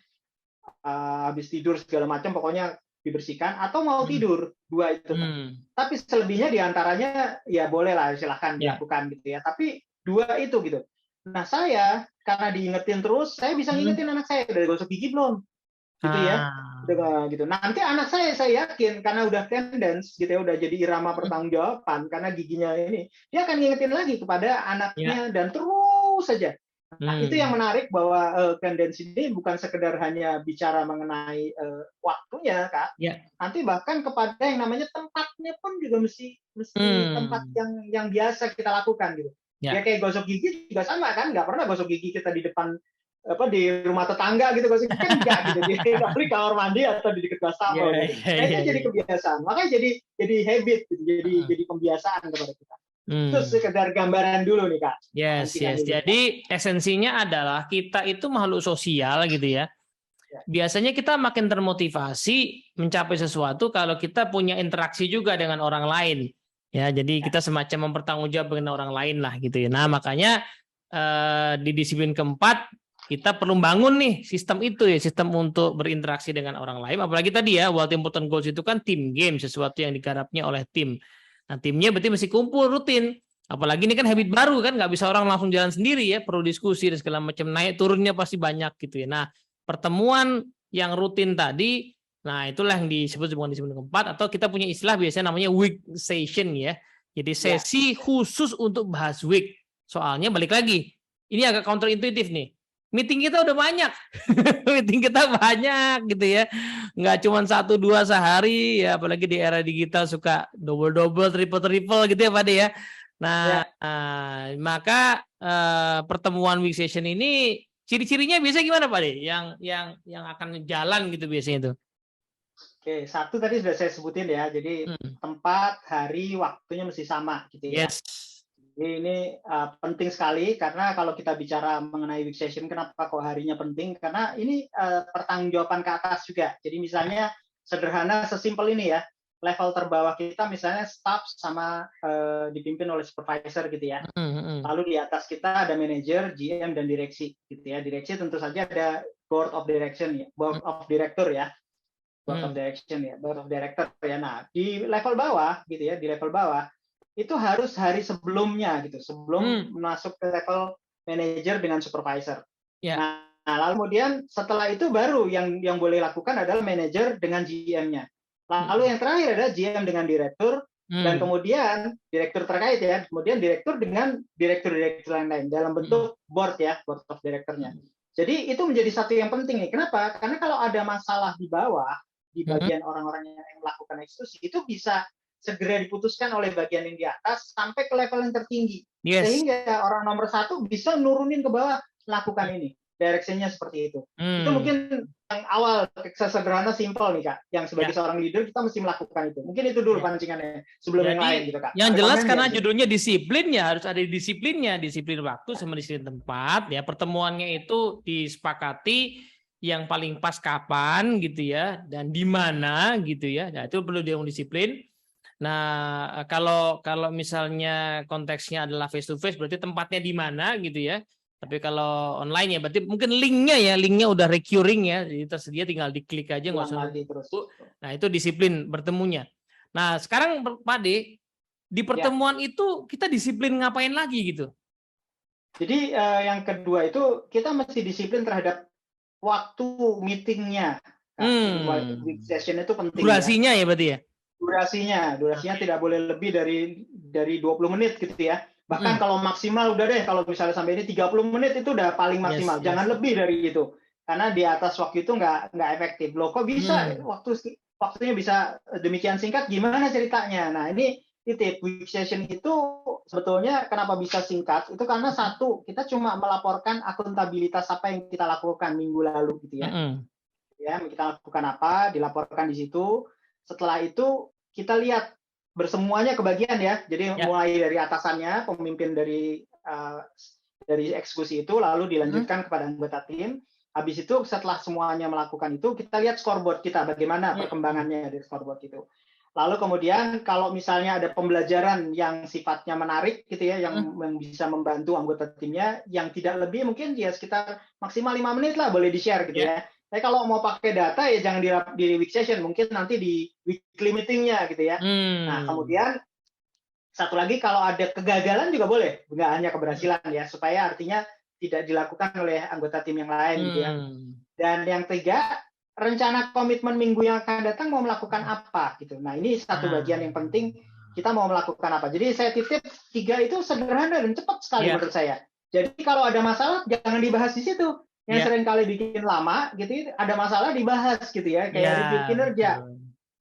S1: habis tidur segala macam pokoknya dibersihkan atau mau tidur, 2 itu. Tapi selebihnya diantaranya ya boleh lah silahkan dilakukan gitu ya. Tapi 2 itu gitu. Nah saya karena diingetin terus, saya bisa ngingetin anak saya udah gosok gigi belum, gitu ya. Gitu. Nanti anak saya yakin karena udah tendens gitu ya, udah jadi irama pertanggungjawaban karena giginya ini, dia akan ngingetin lagi kepada anaknya dan terus saja. Nah, itu yang menarik bahwa tendensi ini bukan sekedar hanya bicara mengenai waktunya, Kak. Nanti bahkan kepada yang namanya tempatnya pun juga mesti tempat yang biasa kita lakukan gitu. Ya kayak gosok gigi juga sama kan, nggak pernah gosok gigi kita di depan di rumah tetangga gitu, gosok gigi kan enggak gitu, di kamar mandi atau di dekat wastafel. Kayaknya jadi kebiasaan, makanya jadi habit gitu, jadi pembiasaan kepada kita. Itu sekedar gambaran dulu nih Kak.
S2: Yes. Jadi esensinya adalah kita itu makhluk sosial gitu ya. Biasanya kita makin termotivasi mencapai sesuatu kalau kita punya interaksi juga dengan orang lain. Ya, jadi kita semacam mempertanggungjawabkan dengan orang lain lah gitu ya. Nah, makanya di disiplin keempat kita perlu bangun nih sistem itu ya, sistem untuk berinteraksi dengan orang lain. Apalagi tadi ya, World Important Goals itu kan tim game, sesuatu yang digarapnya oleh tim. Nah, timnya berarti mesti kumpul rutin. Apalagi ini kan habit baru kan, nggak bisa orang langsung jalan sendiri ya, perlu diskusi dan segala macam, naik turunnya pasti banyak gitu ya. Nah, pertemuan yang rutin tadi, nah itulah yang disebut dengan disiplin keempat, atau kita punya istilah biasanya namanya week session ya. Jadi sesi khusus untuk bahas week. Soalnya balik lagi, ini agak counterintuitif nih. Meeting kita udah banyak, meeting kita banyak gitu ya, nggak cuma 1-2 sehari ya, apalagi di era digital suka double, triple gitu ya Pak De ya. Nah, maka pertemuan week session ini ciri-cirinya biasanya gimana Pak De? Yang akan jalan gitu biasanya itu?
S1: Oke, 1 tadi sudah saya sebutin ya, jadi tempat, hari, waktunya mesti sama gitu ya. Jadi ini penting sekali karena kalau kita bicara mengenai week session, kenapa kok harinya penting? Karena ini pertanggungjawaban ke atas juga. Jadi misalnya sederhana sesimpel ini ya, level terbawah kita misalnya staff sama dipimpin oleh supervisor gitu ya. Lalu di atas kita ada manajer, GM dan direksi gitu ya. Direksi tentu saja ada board of direction ya, board of director ya. Board of direction ya, board of director ya. Nah, di level bawah gitu ya, di level bawah itu harus hari sebelumnya gitu, sebelum masuk ke level manager dengan supervisor. Nah, lalu kemudian setelah itu baru yang boleh lakukan adalah manager dengan GM-nya. Lalu yang terakhir adalah GM dengan direktur dan kemudian direktur terkait ya, kemudian direktur dengan direktur-direktur lain-lain dalam bentuk board ya, board of director-nya. Jadi itu menjadi satu yang penting nih. Kenapa? Karena kalau ada masalah di bawah, di bagian orang-orang yang melakukan eksekusi, itu bisa segera diputuskan oleh bagian yang di atas sampai ke level yang tertinggi. Sehingga orang nomor 1 bisa nurunin ke bawah, lakukan ini. Direction-nya seperti itu. Itu mungkin yang awal, sederhana, simpel nih Kak. Yang sebagai seorang leader kita mesti melakukan itu. Mungkin itu dulu pancingannya sebelum yang lain gitu Kak.
S2: Yang jelas karena judulnya disiplin ya harus ada disiplinnya, disiplin waktu sama disiplin tempat ya. Pertemuannya itu disepakati yang paling pas kapan gitu ya dan di mana gitu ya. Nah, itu perlu dia disiplin. Nah, kalau misalnya konteksnya adalah face to face berarti tempatnya di mana gitu ya. Tapi kalau online ya berarti mungkin linknya udah recurring ya, jadi tersedia tinggal diklik aja nggak usah terus. Nah, itu disiplin bertemunya. Nah, sekarang Pak De, di pertemuan itu kita disiplin ngapain lagi gitu?
S1: Jadi yang kedua itu kita mesti disiplin terhadap waktu meetingnya. Week session itu penting.
S2: Durasinya ya berarti ya?
S1: Durasinya tidak boleh lebih dari 20 menit gitu ya. Bahkan kalau maksimal udah deh, kalau misalnya sampai ini 30 menit itu udah paling maksimal. Jangan lebih dari itu. Karena di atas waktu itu nggak efektif. Loh kok bisa waktunya bisa demikian singkat, gimana ceritanya? Nah ini week session itu sebetulnya kenapa bisa singkat, itu karena satu, kita cuma melaporkan akuntabilitas apa yang kita lakukan minggu lalu gitu ya. Ya, kita lakukan apa, dilaporkan di situ. Setelah itu kita lihat bersemuanya kebagian ya. Jadi mulai dari atasannya, pemimpin dari dari eksekusi itu lalu dilanjutkan kepada anggota tim. Habis itu setelah semuanya melakukan itu, kita lihat scoreboard kita, bagaimana perkembangannya dari scoreboard itu. Lalu kemudian kalau misalnya ada pembelajaran yang sifatnya menarik gitu ya, yang bisa membantu anggota timnya, yang tidak lebih mungkin ya sekitar maksimal 5 menit lah boleh di-share gitu ya. Tapi kalau mau pakai data ya jangan di week session, mungkin nanti di weekly meeting-nya gitu ya. Nah kemudian satu lagi kalau ada kegagalan juga boleh, nggak hanya keberhasilan ya, supaya artinya tidak dilakukan oleh anggota tim yang lain gitu ya. Dan yang ketiga, rencana komitmen minggu yang akan datang mau melakukan apa gitu. Nah ini satu bagian yang penting, kita mau melakukan apa. Jadi saya titip 3 itu sederhana dan cepat sekali menurut saya. Jadi kalau ada masalah jangan dibahas di situ. Yang sering kali bikin lama gitu, ada masalah dibahas gitu ya, kayak review kinerja.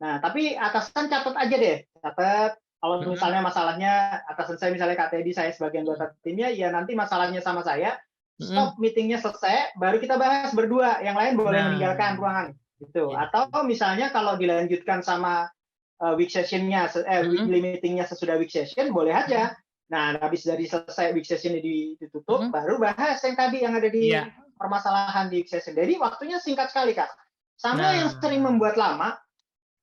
S1: Nah tapi atasan catat aja deh, catat. Kalau misalnya masalahnya atasan saya misalnya Kak Teddy, saya sebagai anggota timnya, ya nanti masalahnya sama saya. Stop meetingnya selesai, baru kita bahas berdua. Yang lain boleh meninggalkan ruangan, gitu. Atau misalnya kalau dilanjutkan sama week session-nya, weekly meeting-nya sesudah week session, boleh aja. Nah, habis dari selesai week session ditutup, baru bahas yang tadi yang ada di permasalahan di week session. Jadi waktunya singkat sekali, Kak. Sama yang sering membuat lama,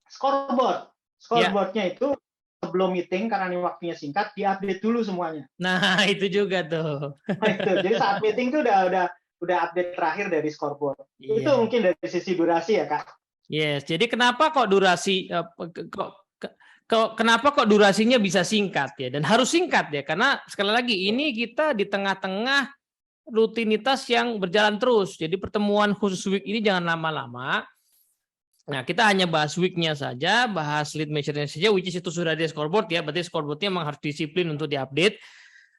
S1: scoreboard. Scoreboard-nya itu sebelum meeting karena ini waktunya singkat, diupdate dulu semuanya.
S2: Nah, itu juga tuh.
S1: Nah, itu. Jadi saat meeting tuh udah update terakhir dari scoreboard. Itu mungkin dari sisi durasi ya, Kak.
S2: Yes. Jadi kenapa kok durasi kenapa kok durasinya bisa singkat ya, dan harus singkat ya, karena sekali lagi ini kita di tengah-tengah rutinitas yang berjalan terus. Jadi pertemuan khusus week ini jangan lama-lama. Nah, kita hanya bahas week-nya saja, bahas lead measure-nya saja, which is itu sudah di scoreboard ya, berarti scoreboard-nya memang harus disiplin untuk diupdate.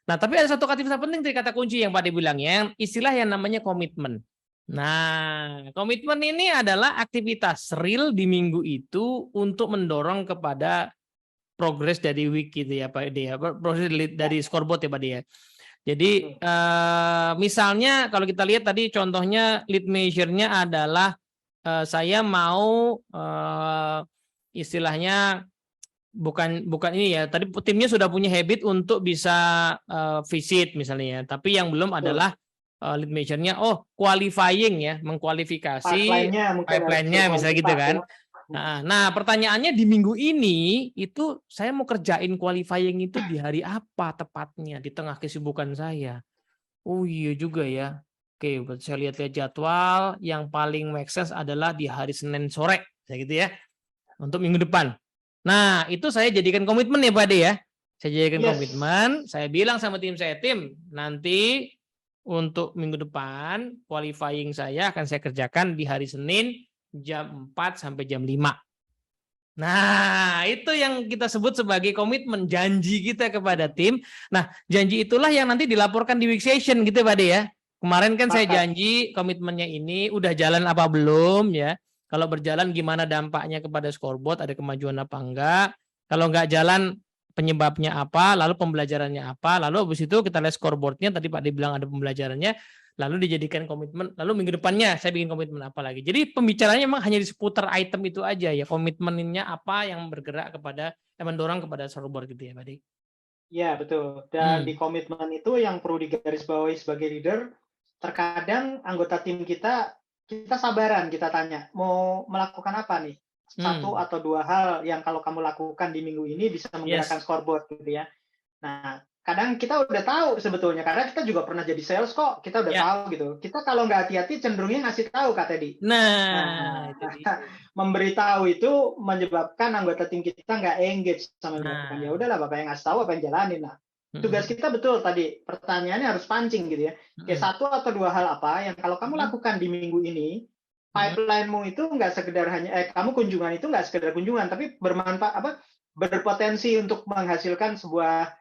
S2: Nah, tapi ada satu kata penting dari kata kunci yang Pak bilang ya, istilah yang namanya komitmen. Nah, komitmen ini adalah aktivitas real di minggu itu untuk mendorong kepada progres dari week gitu ya Pak Edi ya, progres dari scoreboard ya Pak Edi ya. Jadi misalnya kalau kita lihat tadi contohnya lead measure-nya adalah saya mau istilahnya bukan ini ya, tadi timnya sudah punya habit untuk bisa visit misalnya ya, tapi yang belum adalah lead measure-nya qualifying ya, mengkualifikasi pipeline-nya misalnya gitu kan. Nah, pertanyaannya di minggu ini itu saya mau kerjain qualifying itu di hari apa tepatnya di tengah kesibukan saya. Oh iya juga ya. Oke, saya lihat jadwal yang paling make sense adalah di hari Senin sore, kayak gitu ya, untuk minggu depan. Nah, itu saya jadikan komitmen ya Pak Ade ya. Saya jadikan komitmen, saya bilang sama tim saya, tim, nanti untuk minggu depan, qualifying saya akan saya kerjakan di hari Senin jam 4 sampai jam 5. Nah, itu yang kita sebut sebagai komitmen, janji kita kepada tim. Nah, janji itulah yang nanti dilaporkan di week session gitu Pak Ade ya. Kemarin kan saya janji komitmennya ini udah jalan apa belum ya. Kalau berjalan gimana dampaknya kepada scoreboard, ada kemajuan apa enggak. Kalau enggak jalan penyebabnya apa, lalu pembelajarannya apa. Lalu habis itu kita lihat scoreboardnya, tadi Pak dibilang ada pembelajarannya, lalu dijadikan komitmen, lalu minggu depannya saya bikin komitmen apa lagi. Jadi pembicaranya memang hanya di seputar item itu aja ya, komitmennya apa yang bergerak kepada, mendorong kepada scoreboard gitu ya Pak Di.
S1: Ya betul, dan di komitmen itu yang perlu digarisbawahi sebagai leader, terkadang anggota tim kita sabaran, kita tanya, mau melakukan apa nih? 1 atau 2 hal yang kalau kamu lakukan di minggu ini bisa menggerakkan scoreboard gitu ya. Nah, kadang kita udah tahu sebetulnya, karena kita juga pernah jadi sales kok, kita udah tahu gitu. Kita kalau nggak hati-hati cenderungnya ngasih tahu Kak Teddy.
S2: Nah
S1: memberitahu itu menyebabkan anggota tim kita nggak engage sama melakukan. Ya udahlah, Bapak yang ngasih tahu, apa yang jalanin lah. Tugas kita betul tadi, pertanyaannya harus pancing gitu ya. Kayak 1 atau 2 hal apa yang kalau kamu lakukan di minggu ini, pipeline-mu itu nggak sekedar hanya kamu kunjungan itu nggak sekedar kunjungan, tapi bermanfaat berpotensi untuk menghasilkan sebuah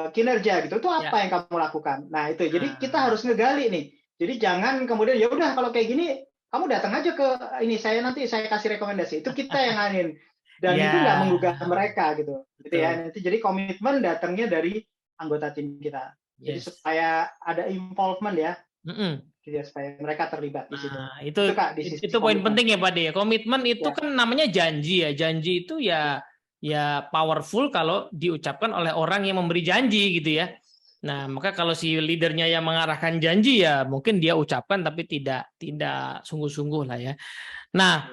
S1: kinerja gitu. Itu apa yang kamu lakukan? Nah, itu. Jadi kita harus ngegali nih. Jadi jangan kemudian ya udah kalau kayak gini kamu datang aja ke ini, nanti saya kasih rekomendasi. Itu kita yang nganin. Dan itu nggak menggugah mereka gitu ya. Nanti jadi komitmen datangnya dari anggota tim kita. Jadi supaya ada involvement ya. Gitu ya, supaya mereka terlibat di situ.
S2: Nah, itu poin penting ya Pak De. Komitmen itu kan namanya janji ya. Janji itu ya powerful kalau diucapkan oleh orang yang memberi janji gitu ya. Nah, maka kalau si leadernya yang mengarahkan janji ya mungkin dia ucapkan tapi tidak sungguh-sungguh lah ya. Nah,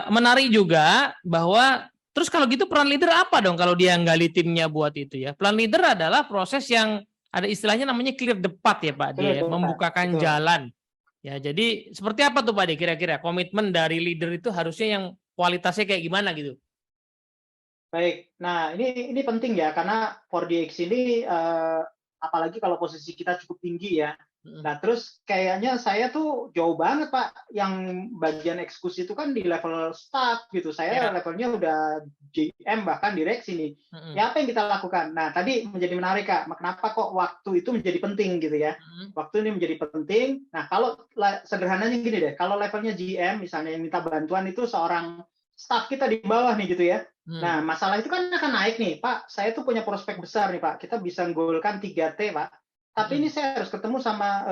S2: menarik juga bahwa terus kalau gitu peran leader apa dong kalau dia gali timnya buat itu ya? Peran leader adalah proses yang ada istilahnya namanya clear the path ya Pak dia, membukakan jalan. Ya, jadi seperti apa tuh Pak De kira-kira komitmen dari leader itu harusnya yang kualitasnya kayak gimana gitu?
S1: Baik, nah ini penting ya karena 4DX ini apalagi kalau posisi kita cukup tinggi ya. Nah terus kayaknya saya tuh jauh banget Pak, yang bagian eksekusi itu kan di level staff gitu. Saya levelnya udah GM bahkan direksi nih. Ya apa yang kita lakukan? Nah tadi menjadi menarik Kak, kenapa kok waktu itu menjadi penting gitu ya? Waktu ini menjadi penting. Nah kalau sederhananya gini deh, kalau levelnya GM misalnya yang minta bantuan itu seorang staff kita di bawah nih gitu ya. Nah, masalah itu kan akan naik nih, Pak. Saya tuh punya prospek besar nih, Pak. Kita bisa menggolkan 3T, Pak. Tapi ini saya harus ketemu sama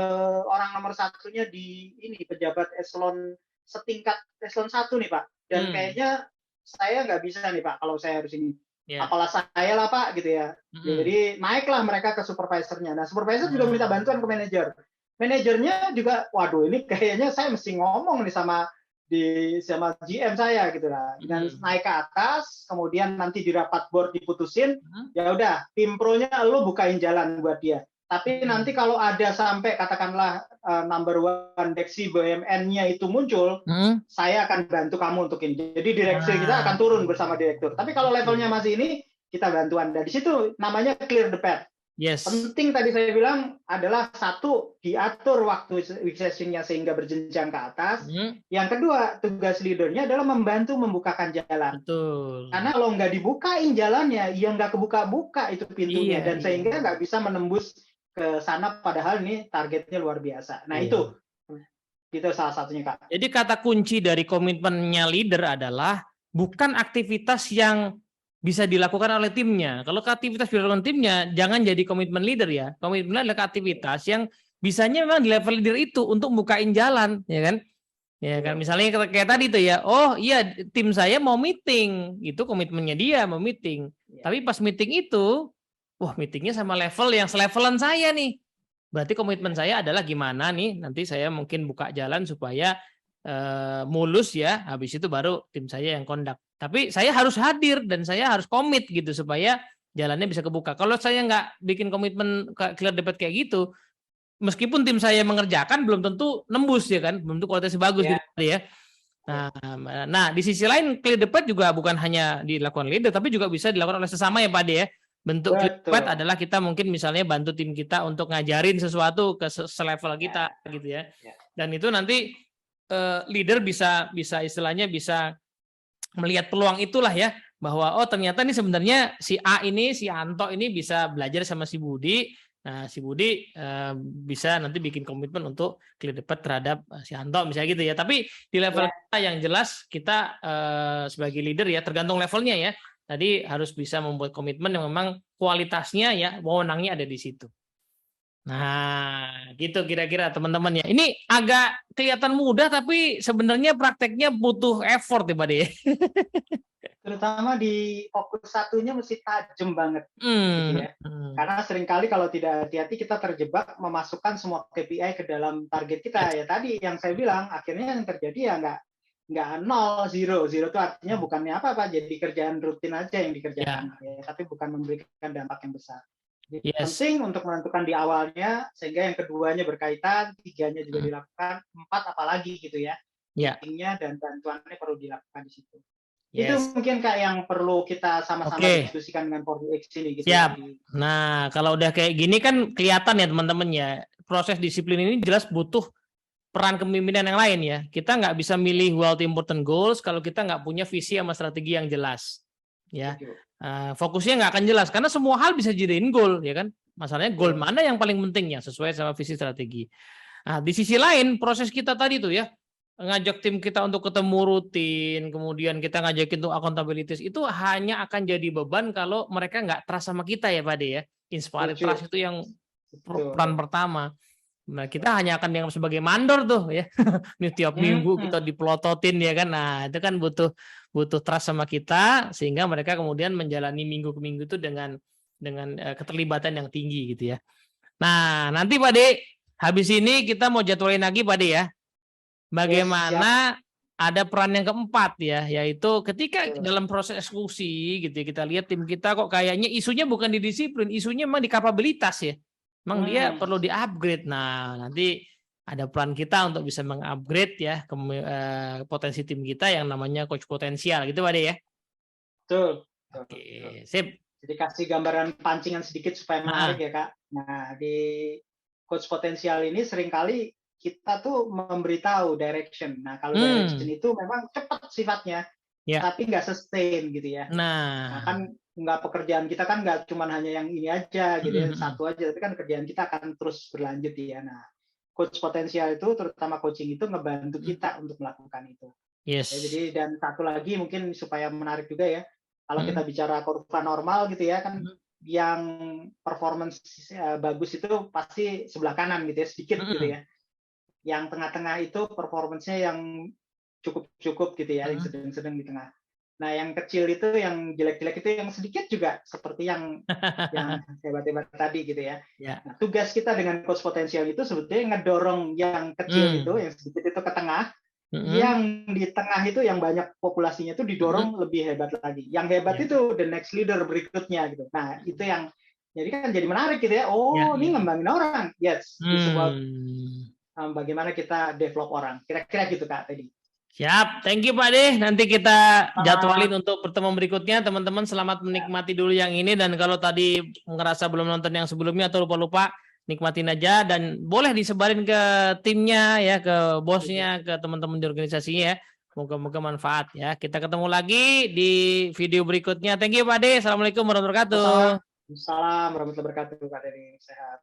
S1: orang nomor satunya di ini pejabat eselon setingkat eselon 1 nih, Pak. Dan kayaknya saya nggak bisa nih, Pak, kalau saya harus ini. Apalah saya lah, Pak, gitu ya. Jadi naiklah mereka ke supervisornya. Nah, supervisor juga minta bantuan ke manajer. Manajernya juga, waduh, ini kayaknya saya mesti ngomong nih sama GM saya gitu lah. Dan naik ke atas, kemudian nanti di rapat board diputusin, ya udah tim pro-nya lu bukain jalan buat dia. Tapi nanti kalau ada sampai katakanlah number one direksi BUMN-nya itu muncul, saya akan bantu kamu untuk ini. Jadi direksi kita akan turun bersama direktur. Tapi kalau levelnya masih ini, kita bantuan. Dan di situ namanya clear the path.
S2: Yes.
S1: Penting tadi saya bilang adalah satu, diatur waktu week session-nya sehingga berjenjang ke atas. Yang kedua, tugas leadernya adalah membantu membukakan jalan.
S2: Betul.
S1: Karena kalau nggak dibukain jalannya, ya nggak kebuka-buka itu pintunya. Dan sehingga nggak bisa menembus ke sana padahal ini targetnya luar biasa. Nah itu salah satunya Kak.
S2: Jadi kata kunci dari komitmennya leader adalah bukan aktivitas yang bisa dilakukan oleh timnya. Kalau aktivitas dilakukan timnya, jangan jadi komitmen leader ya. Komitmen adalah aktivitas yang bisanya memang di level leader itu untuk bukain jalan, ya kan? Ya kan, misalnya kayak tadi tuh ya, oh iya tim saya mau meeting, itu komitmennya dia mau meeting. Tapi pas meeting itu, wah meetingnya sama level yang selevelan saya nih. Berarti komitmen saya adalah gimana nih, nanti saya mungkin buka jalan supaya mulus ya, habis itu baru tim saya yang kondak. Tapi saya harus hadir dan saya harus komit gitu supaya jalannya bisa kebuka. Kalau saya nggak bikin komitmen clear the path kayak gitu, meskipun tim saya mengerjakan belum tentu nembus ya kan, belum tentu kualitasnya bagus gitu ya. Nah, di sisi lain clear the path juga bukan hanya dilakukan leader, tapi juga bisa dilakukan oleh sesama ya Pak De ya. Bentuk clear the path adalah kita mungkin misalnya bantu tim kita untuk ngajarin sesuatu ke selevel kita gitu ya. Dan itu nanti leader bisa istilahnya bisa melihat peluang itulah ya, bahwa oh ternyata ini sebenarnya si A ini, si Anto ini bisa belajar sama si Budi. Nah, si Budi bisa nanti bikin komitmen untuk clear the path terhadap si Anto misalnya gitu ya. Tapi di level kita yang jelas kita sebagai leader ya tergantung levelnya ya. Tadi harus bisa membuat komitmen yang memang kualitasnya ya wewenangnya ada di situ. Nah, gitu kira-kira teman-teman ya. Ini agak kelihatan mudah tapi sebenarnya prakteknya butuh effort ya Pak De.
S1: Terutama di fokus satunya mesti tajam banget gitu ya. Karena seringkali kalau tidak hati-hati kita terjebak memasukkan semua KPI ke dalam target kita ya. Tadi yang saya bilang akhirnya yang terjadi ya nggak nol, zero itu artinya bukannya apa-apa, jadi kerjaan rutin aja yang dikerjakan ya, tapi bukan memberikan dampak yang besar. Jadi penting untuk menentukan di awalnya sehingga yang keduanya berkaitan, tiganya juga dilakukan, 4 apalagi gitu ya. Meetingnya dan bantuannya perlu dilakukan di situ. Itu mungkin Kak yang perlu kita sama-sama diskusikan dengan 4DX ini gitu.
S2: Siap. Nah, kalau udah kayak gini kan kelihatan ya teman-teman ya, proses disiplin ini jelas butuh peran kepemimpinan yang lain ya. Kita nggak bisa milih world important goals kalau kita nggak punya visi sama strategi yang jelas. Ya, fokusnya nggak akan jelas karena semua hal bisa jadiin goal ya kan. Masalahnya goal mana yang paling penting ya sesuai sama visi strategi. Nah, di sisi lain proses kita tadi tuh ya ngajak tim kita untuk ketemu rutin, kemudian kita ngajakin untuk accountability itu hanya akan jadi beban kalau mereka nggak trust sama kita ya Pak De ya. Inspired trust itu yang peran pertama. Nah, kita hanya akan yang sebagai mandor tuh ya. Nih tiap minggu kita dipelototin ya kan. Nah, itu kan butuh trust sama kita sehingga mereka kemudian menjalani minggu ke minggu itu dengan keterlibatan yang tinggi gitu ya. Nah, nanti Pak De, habis ini kita mau jadwalin lagi Pak De ya. Bagaimana ada peran yang keempat ya, yaitu ketika dalam proses eksekusi gitu ya, kita lihat tim kita kok kayaknya isunya bukan di disiplin, isunya memang di kapabilitas ya. Memang dia perlu di-upgrade. Nah, nanti ada peran kita untuk bisa meng-upgrade ya potensi tim kita yang namanya coach potensial gitu Pak De ya.
S1: Betul.
S2: Oke, sip.
S1: Jadi kasih gambaran pancingan sedikit supaya menarik ya Kak. Nah, di coach potensial ini seringkali kita tuh memberitahu direction. Nah, kalau direction itu memang cepat sifatnya, tapi nggak sustain gitu ya. Nah, kan nggak pekerjaan kita kan nggak cuma hanya yang ini aja gitu ya, satu aja, tapi kan kerjaan kita akan terus berlanjut ya. Nah, coach potensial itu terutama coaching itu ngebantu kita untuk melakukan itu.
S2: Yes.
S1: Ya, jadi dan satu lagi mungkin supaya menarik juga ya, kalau kita bicara kurva normal gitu ya kan, yang performance bagus itu pasti sebelah kanan gitu ya, sedikit gitu ya. Yang tengah-tengah itu performance-nya yang cukup gitu ya, yang sedang-sedang di tengah. Nah, yang kecil itu, yang jelek-jelek itu yang sedikit juga seperti yang hebat-hebat tadi gitu ya. Nah, tugas kita dengan coach potensial itu sebetulnya ngedorong yang kecil itu, yang sedikit itu ke tengah, yang di tengah itu yang banyak populasinya itu didorong lebih hebat lagi. Yang hebat itu the next leader berikutnya gitu. Nah, itu yang jadi kan jadi menarik gitu ya. Oh, ini ngembangin orang. Yes, it's about bagaimana kita develop orang. Kira-kira gitu Kak tadi.
S2: Siap, thank you Pak De. Nanti kita jadwalin untuk pertemuan berikutnya. Teman-teman selamat menikmati dulu yang ini. Dan kalau tadi ngerasa belum nonton yang sebelumnya atau lupa-lupa, nikmatin aja. Dan boleh disebarin ke timnya, ya, ke bosnya, ke teman-teman di organisasinya ya. Moga-moga manfaat ya. Kita ketemu lagi di video berikutnya. Thank you Pak De. Assalamualaikum warahmatullahi wabarakatuh.
S1: Assalamualaikum warahmatullahi wabarakatuh Kak Dery. Sehat.